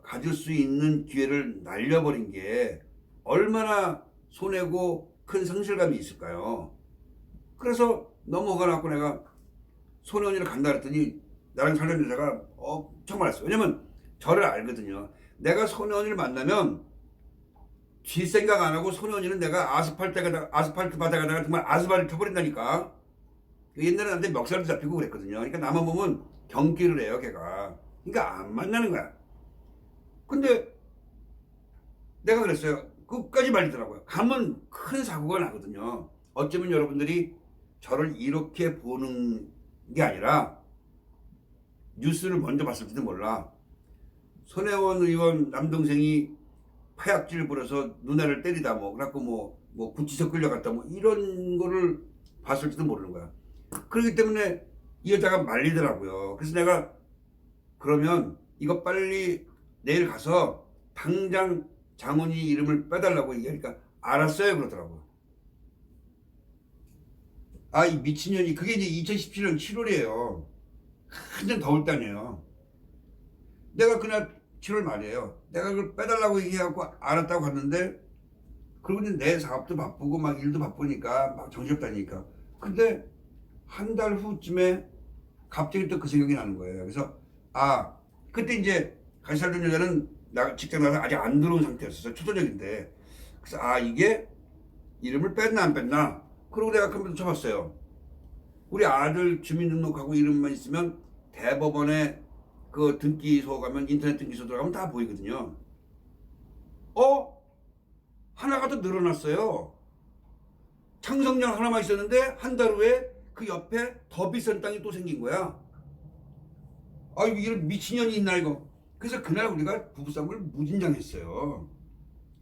가질 수 있는 기회를 날려버린 게 얼마나 손해고 큰 상실감이 있을까요? 그래서 너무 화가 났고 내가 손혜원이를 간다 그랬더니 나랑 살던 여자가 엄청 말했어요. 왜냐면 저를 알거든요. 내가 손혜원이를 만나면 뒷생각 안 하고 손혜원이는 내가 아스팔트 바닥에다가 정말 아스팔트를 펴버린다니까. 옛날에 나한테 멱살도 잡히고 그랬거든요. 그러니까 나만 보면 경기를 해요 걔가. 그러니까 안 만나는 거야. 근데 내가 그랬어요. 끝까지 말리더라고요. 가면 큰 사고가 나거든요. 어쩌면 여러분들이 저를 이렇게 보는 게 아니라 뉴스를 먼저 봤을지도 몰라. 손혜원 의원 남동생이 파약질 부려서 누나를 때리다 그래갖고 뭐 구치소 끌려갔다 이런 거를 봤을지도 모르는 거야. 그렇기 때문에 이 여자가 말리더라고요. 그래서 내가 그러면 이거 빨리 내일 가서 당장 장훈이 이름을 빼달라고 얘기하니까 알았어요 그러더라고요. 이 미친년이. 그게 이제 2017년 7월이에요. 한참 더울 때 아니에요. 내가 그날 7월 말이에요. 내가 그걸 빼달라고 얘기하고 알았다고 갔는데, 그리고 이제 내 사업도 바쁘고 막 일도 바쁘니까 막 정신없다니까. 근데 한 달 후쯤에 갑자기 또 그 생각이 나는 거예요. 그래서 그때 이제 같이 살던 여자는 직장 나서 아직 안 들어온 상태였어요. 초저녁인데. 그래서 아 이게 이름을 뺐나 안 뺐나. 그러고 내가 컴퓨터 쳐봤어요. 우리 아들 주민등록하고 이름만 있으면 대법원에 그 등기소 가면 인터넷 등기소 들어가면 다 보이거든요. 하나가 더 늘어났어요. 창성령 하나만 있었는데 한 달 후에 그 옆에 더 비싼 땅이 또 생긴 거야. 아 이런 미친년이 있나 이거. 그래서 그날 우리가 부부싸움을 무진장했어요.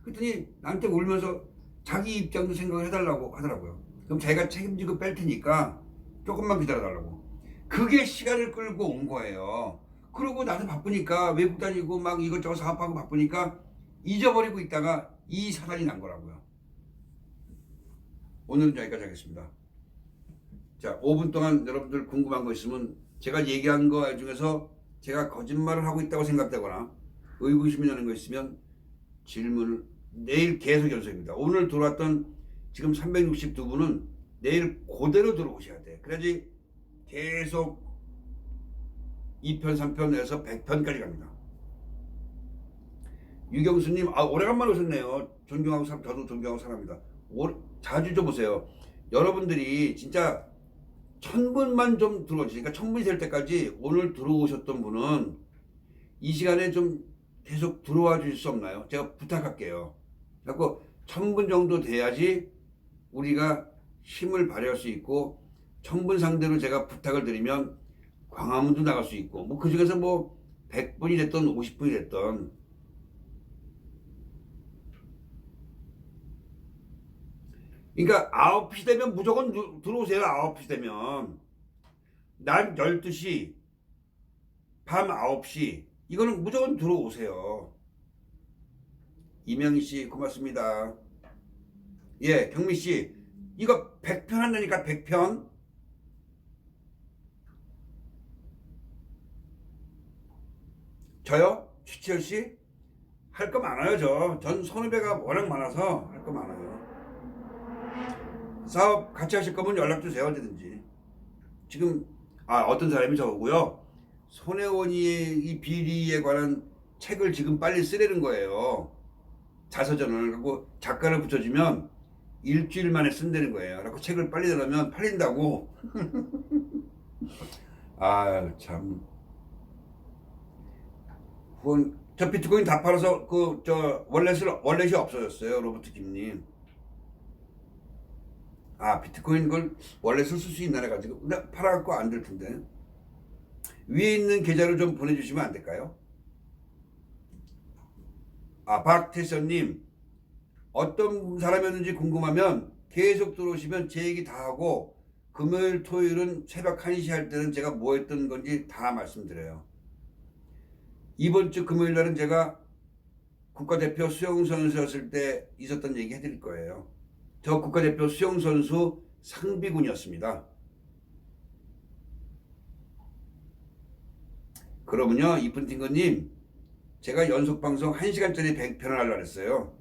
그랬더니 나한테 울면서 자기 입장도 생각을 해달라고 하더라고요. 그럼 자기가 책임지고 뺄 테니까 조금만 기다려달라고. 그게 시간을 끌고 온 거예요. 그러고 나도 바쁘니까 외국 다니고 막 이것저것 사업하고 바쁘니까 잊어버리고 있다가 이 사단이 난 거라고요. 오늘은 여기까지 하겠습니다. 자, 5분 동안 여러분들 궁금한 거 있으면 제가 얘기한 거 중에서 제가 거짓말을 하고 있다고 생각되거나 의구심이 나는 거 있으면 질문을 내일 계속 연속입니다. 오늘 들어왔던 지금 362분은 내일 그대로 들어오셔야 돼. 그래야지 계속 2편, 3편에서 100편까지 갑니다. 유경수님, 오래간만에 오셨네요. 저도 존경하고 사랑합니다. 자주 좀 보세요. 여러분들이 진짜 1000분만 좀 들어오시니까 1000분이 될 때까지 오늘 들어오셨던 분은 이 시간에 좀 계속 들어와 주실 수 없나요? 제가 부탁할게요. 그래서 1000분 정도 돼야지 우리가 힘을 발휘할 수 있고 1000분 상대로 제가 부탁을 드리면 광화문도 나갈 수 있고 그 중에서 100분이 됐던 50분이 됐던 그러니까 9시 되면 무조건 들어오세요. 9시 되면 낮 12시 밤 9시 이거는 무조건 들어오세요. 이명희씨 고맙습니다. 예, 경미씨 이거 100편 한다니까 100편. 저요? 추치열씨? 할 거 많아요. 전 선후배가 워낙 많아서 할 거 많아요. 사업 같이 하실 거면 연락 주세요. 언제든지. 지금 어떤 사람이 저거고요. 손혜원이의 이 비리에 관한 책을 지금 빨리 쓰려는 거예요. 자서전을 하고 작가를 붙여주면 일주일 만에 쓴다는 거예요. 그래서 책을 빨리 내놓으면 팔린다고. 참. 저 비트코인 다 팔아서 월렛이 없어졌어요. 로버트 김님. 비트코인 그걸 월렛을 쓸 수 있나 해가지고 근데 팔아갖고 안 될 텐데. 위에 있는 계좌로 좀 보내주시면 안 될까요? 박태선님 어떤 사람이었는지 궁금하면 계속 들어오시면 제 얘기 다 하고 금요일 토요일은 새벽 1시 할 때는 제가 뭐 했던 건지 다 말씀드려요. 이번 주 금요일 날은 제가 국가대표 수영선수였을 때 있었던 얘기 해드릴 거예요. 저 국가대표 수영선수 상비군이었습니다. 그러면요 이쁜 팅거님 제가 연속방송 1시간짜리 100편을 하려고 했어요.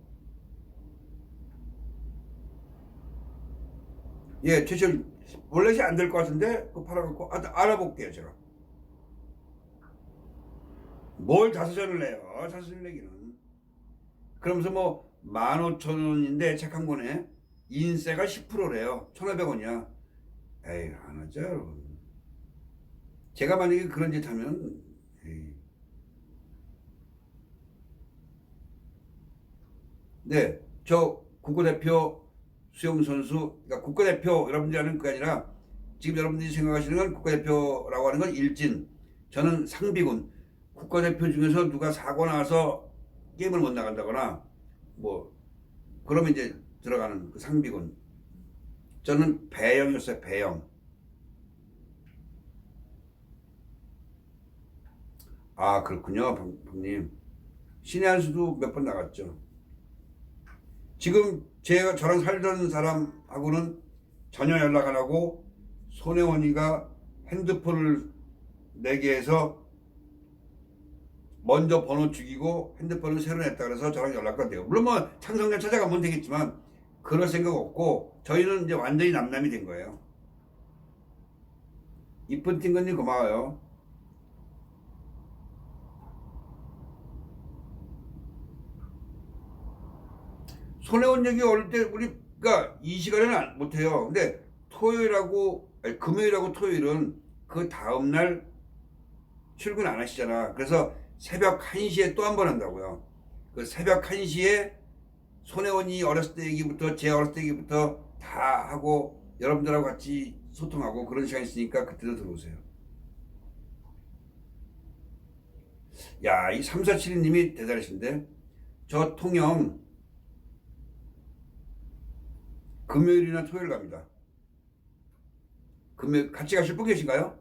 예, 최철 원래는 안 될 것 같은데 그거 팔아갖고 알아볼게요. 제가 뭘 자서전을 내요. 자서전 내기는 그러면서 15,000원인데 책 한 권에 인세가 10%래요 1,500원이야 에이 안 하죠 여러분. 제가 만약에 그런 짓 하면 네, 저 국가대표 수영선수, 그러니까 국가대표 여러분들이 아는 그게 아니라 지금 여러분들이 생각하시는 건 국가대표라고 하는 건 일진, 저는 상비군. 국가대표 중에서 누가 사고 나서 게임을 못 나간다거나 그러면 이제 들어가는 그 상비군. 저는 배영이었어요. 배영. 그렇군요. 방님 신의 한 수도 몇 번 나갔죠. 지금 저랑 살던 사람하고는 전혀 연락 안 하고 손혜원이가 핸드폰을 내게 해서 먼저 번호 죽이고 핸드폰을 새로 냈다 그래서 저랑 연락도 안 돼요. 물론 창성년 찾아가면 되겠지만 그럴 생각 없고 저희는 이제 완전히 남남이 된 거예요. 이쁜 팅거님 고마워요. 손해원 얘기 어릴 때 우리가 이 시간에는 못해요. 근데 금요일하고 토요일은 그 다음날 출근 안 하시잖아. 그래서 새벽 1시에 또 한 번 한다고요. 그 새벽 1시에 손혜원이 어렸을 때 얘기부터 제 어렸을 때 얘기부터 다 하고 여러분들하고 같이 소통하고 그런 시간이 있으니까 그때도 들어오세요. 야, 이 3472님이 대단하신데, 저 통영 금요일이나 토요일 갑니다. 금요일 같이 가실 분 계신가요?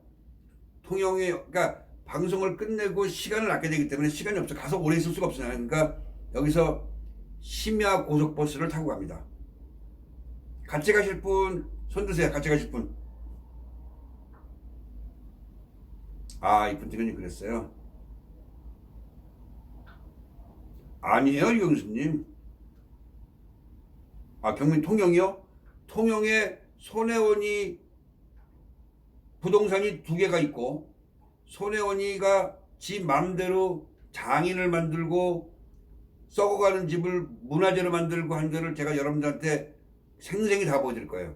통영에, 그러니까 방송을 끝내고 시간을 아껴야 되기 때문에 시간이 없어. 가서 오래 있을 수가 없어요. 그러니까 여기서 심야 고속버스를 타고 갑니다. 같이 가실 분 손 드세요. 같이 가실 분. 아, 이쁜 친구님 그랬어요. 아니에요, 이경수님. 아, 경민 통영이요? 통영에 손혜원이 부동산이 2개가 있고, 손혜원이가 지 맘대로 장인을 만들고 썩어가는 집을 문화재로 만들고 한 거를 제가 여러분들한테 생생히 다 보여드릴 거예요.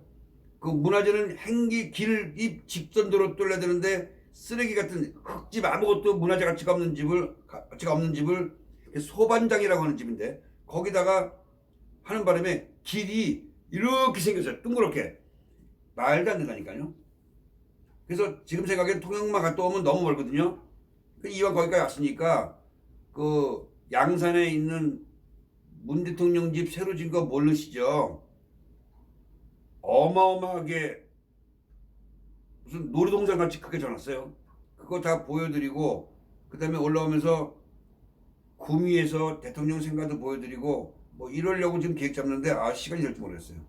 그 문화재는 행기 길 입 직선도로 뚫려야 되는데 쓰레기 같은 흙집 아무것도 문화재 가치가 없는 집을 소반장이라고 하는 집인데 거기다가 하는 바람에 길이 이렇게 생겼어요. 둥그렇게. 말도 안 된다니까요. 그래서 지금 생각엔 통영만 갔다 오면 너무 멀거든요. 이왕 거기까지 왔으니까 그 양산에 있는 문 대통령 집 새로 진 거 모르시죠? 어마어마하게 무슨 놀이동산 같이 크게 져놨어요. 그거 다 보여드리고 그 다음에 올라오면서 구미에서 대통령 생가도 보여드리고 뭐 이러려고 지금 계획 잡는데 시간이 될 줄 모르겠어요.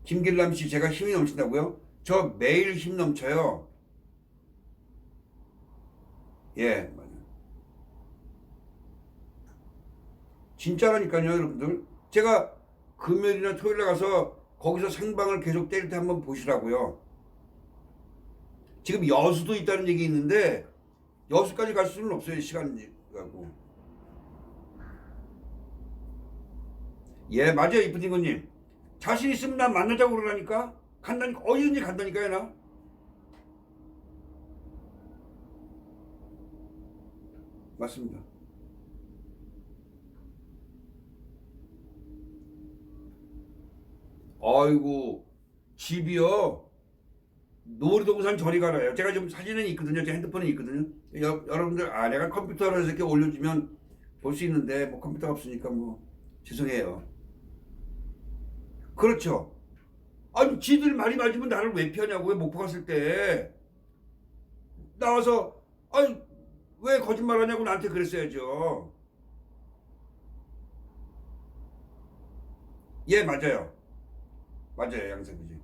김길남 씨, 제가 힘이 넘친다고요? 저 매일 힘 넘쳐요. 예, 맞아요. 진짜라니까요, 여러분들. 제가 금요일이나 토요일에 가서 거기서 생방을 계속 때릴 때 한번 보시라고요. 지금 여수도 있다는 얘기 있는데 여수까지 갈 수는 없어요. 시간이 가고. 예, 맞아요, 이쁜 친구님. 자신 있으면 나 만나자고 그러라니까. 간다니까. 어디든지 간다니까요, 나. 맞습니다. 아이고, 집이요. 놀이동산 저리 가라요. 제가 지금 사진은 있거든요. 제 핸드폰에 있거든요. 여러분들, 내가 컴퓨터로 이렇게 올려주면 볼 수 있는데, 뭐 컴퓨터가 없으니까 뭐, 죄송해요. 그렇죠. 아니, 지들 말이 맞으면 나를 왜 피하냐고, 왜 목포 갔을 때. 나와서, 아니, 왜 거짓말 하냐고 나한테 그랬어야죠. 예, 맞아요. 맞아요, 양세구지.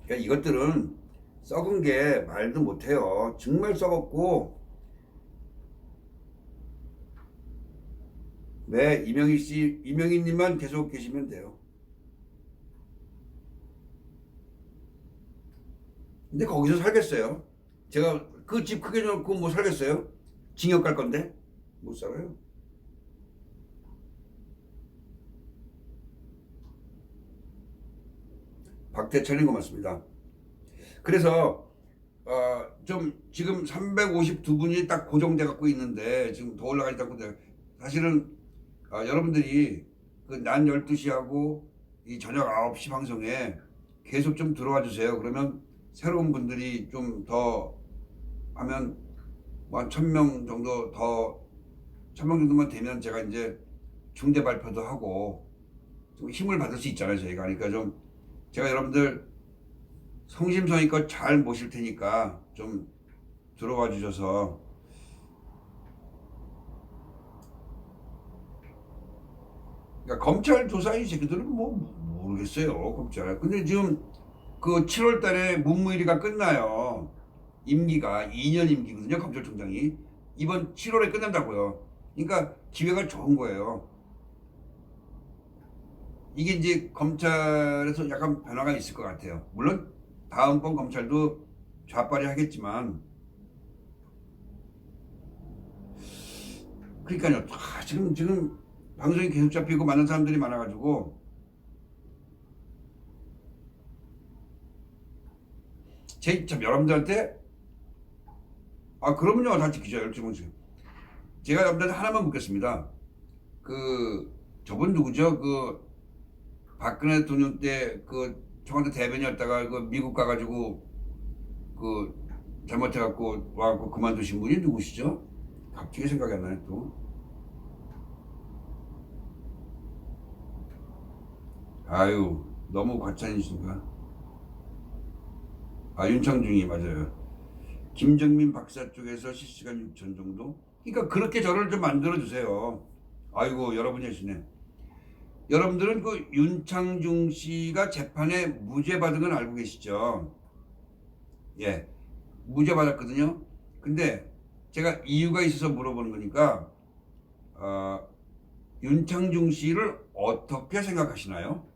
그러니까 이것들은 썩은 게 말도 못해요. 정말 썩었고, 네, 이명희 씨, 이명희님만 계속 계시면 돼요. 근데 거기서 살겠어요? 제가 그 집 크게 놓고 뭐 살겠어요? 징역 갈 건데? 못 살아요. 박대철님 고맙습니다. 그래서 좀 지금 352분이 딱 고정돼 갖고 있는데 지금 더 올라가지 않고 사실은 여러분들이 그 낮 12시하고 이 저녁 9시 방송에 계속 좀 들어와 주세요. 그러면 새로운 분들이 좀 더 하면 뭐 한 1000명 정도 더 1000명 정도만 되면 제가 이제 중대 발표도 하고 좀 힘을 받을 수 있잖아요, 저희가. 그러니까 좀 제가 여러분들 성심성의껏 잘 모실 테니까 좀 들어와 주셔서. 그러니까 검찰 조사 이 새끼들은 뭐 모르겠어요, 검찰. 근데 지금 그 7월 달에 문무일이가 끝나요. 임기가 2년 임기거든요, 검찰총장이. 이번 7월에 끝난다고요. 그러니까 기회가 좋은 거예요. 이게 이제 검찰에서 약간 변화가 있을 것 같아요. 물론 다음번 검찰도 좌빨이 하겠지만 그러니까요. 지금 방송이 계속 잡히고 많은 사람들이 많아가지고 참 여러분들한테 그러면요 다 지키죠. 12번씩. 제가 여러분들한테 하나만 묻겠습니다. 저분 누구죠? 박근혜 대통령 때 청와대 대변이었다가 미국 가가지고 잘못해갖고 와갖고 그만두신 분이 누구시죠? 갑자기 생각이 안 나네 또. 아유 너무 과찬이신가? 윤창중이 맞아요. 김정민 박사 쪽에서 실시간 6천 정도? 그러니까 그렇게 저를 좀 만들어주세요. 아이고 여러분이 하시네. 여러분들은 윤창중 씨가 재판에 무죄 받은 건 알고 계시죠? 예, 무죄 받았거든요. 근데 제가 이유가 있어서 물어보는 거니까 윤창중 씨를 어떻게 생각하시나요?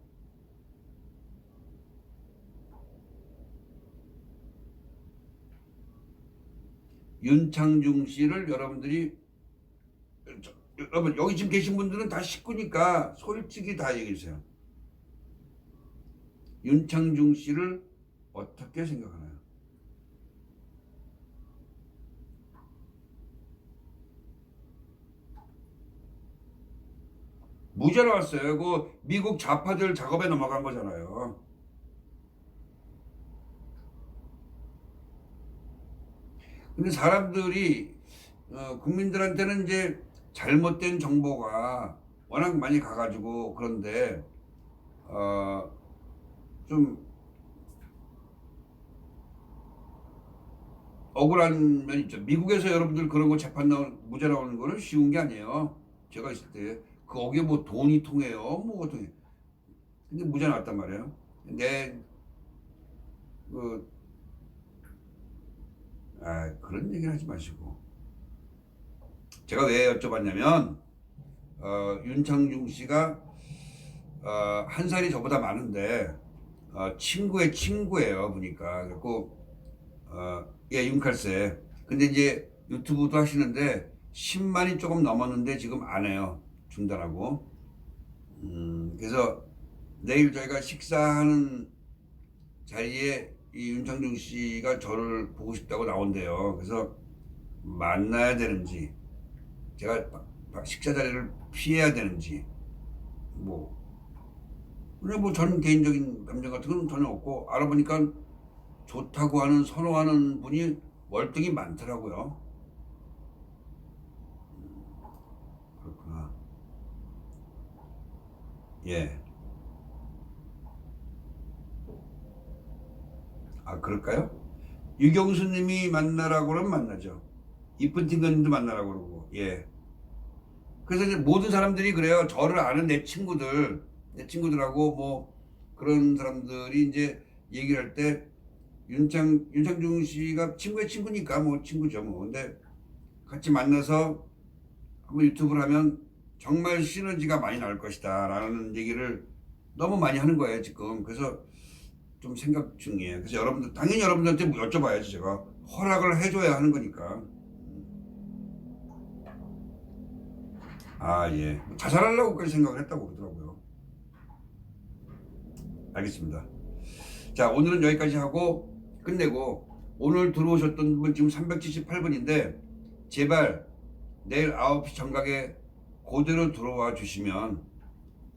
윤창중 씨를 여러분들이 여러분 여기 지금 계신 분들은 다 식구니까 솔직히 다 얘기해 주세요. 윤창중 씨를 어떻게 생각하나요? 무죄 나왔어요. 미국 좌파들 작업에 넘어간 거잖아요. 근데 사람들이 국민들한테는 이제 잘못된 정보가 워낙 많이 가가지고 그런데 좀 억울한 면이 있죠. 미국에서 여러분들 그런 거 재판 무죄 나오는 거는 쉬운 게 아니에요. 제가 있을 때 거기에 뭐 돈이 통해요, 뭐 통해. 근데 무죄 나왔단 말이에요. 근데 그런 얘기를 하지 마시고. 제가 왜 여쭤봤냐면 윤창중 씨가 한 살이 저보다 많은데 친구의 친구예요 보니까. 그래갖고 예 윤칼세. 근데 이제 유튜브도 하시는데 10만이 조금 넘었는데 지금 안 해요. 중단하고. 그래서 내일 저희가 식사하는 자리에 이 윤창중 씨가 저를 보고 싶다고 나온대요. 그래서 만나야 되는지, 제가 식사 자리를 피해야 되는지, 그냥 전 개인적인 감정 같은 건 전혀 없고, 알아보니까 좋다고 하는, 선호하는 분이 월등히 많더라고요. 그렇구나. 예. 그럴까요? 유경수 님이 만나라고 그러면 만나죠. 이쁜 팀장님도 만나라고 그러고. 예. 그래서 이제 모든 사람들이 그래요. 저를 아는 내 친구들하고 그런 사람들이 이제 얘기를 할 때 윤창중 씨가 친구의 친구니까 친구죠. 근데 같이 만나서 한번 유튜브를 하면 정말 시너지가 많이 나올 것이다 라는 얘기를 너무 많이 하는 거예요 지금. 그래서 좀 생각 중이에요. 그래서 당연히 여러분들한테 여쭤봐야지. 제가 허락을 해줘야 하는 거니까. 예. 자살하려고까지 생각을 했다고 그러더라고요. 알겠습니다. 자, 오늘은 여기까지 하고 끝내고, 오늘 들어오셨던 분 지금 378분인데 제발 내일 9시 정각에 그대로 들어와 주시면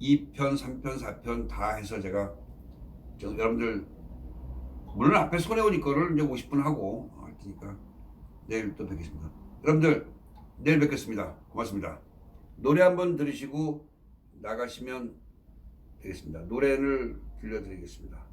2편, 3편, 4편 다 해서 제가 여러분들, 물론 앞에 손해오니 거를 이제 50분 하고 할 테니까 내일 또 뵙겠습니다. 여러분들 내일 뵙겠습니다. 고맙습니다. 노래 한번 들으시고 나가시면 되겠습니다. 노래를 들려드리겠습니다.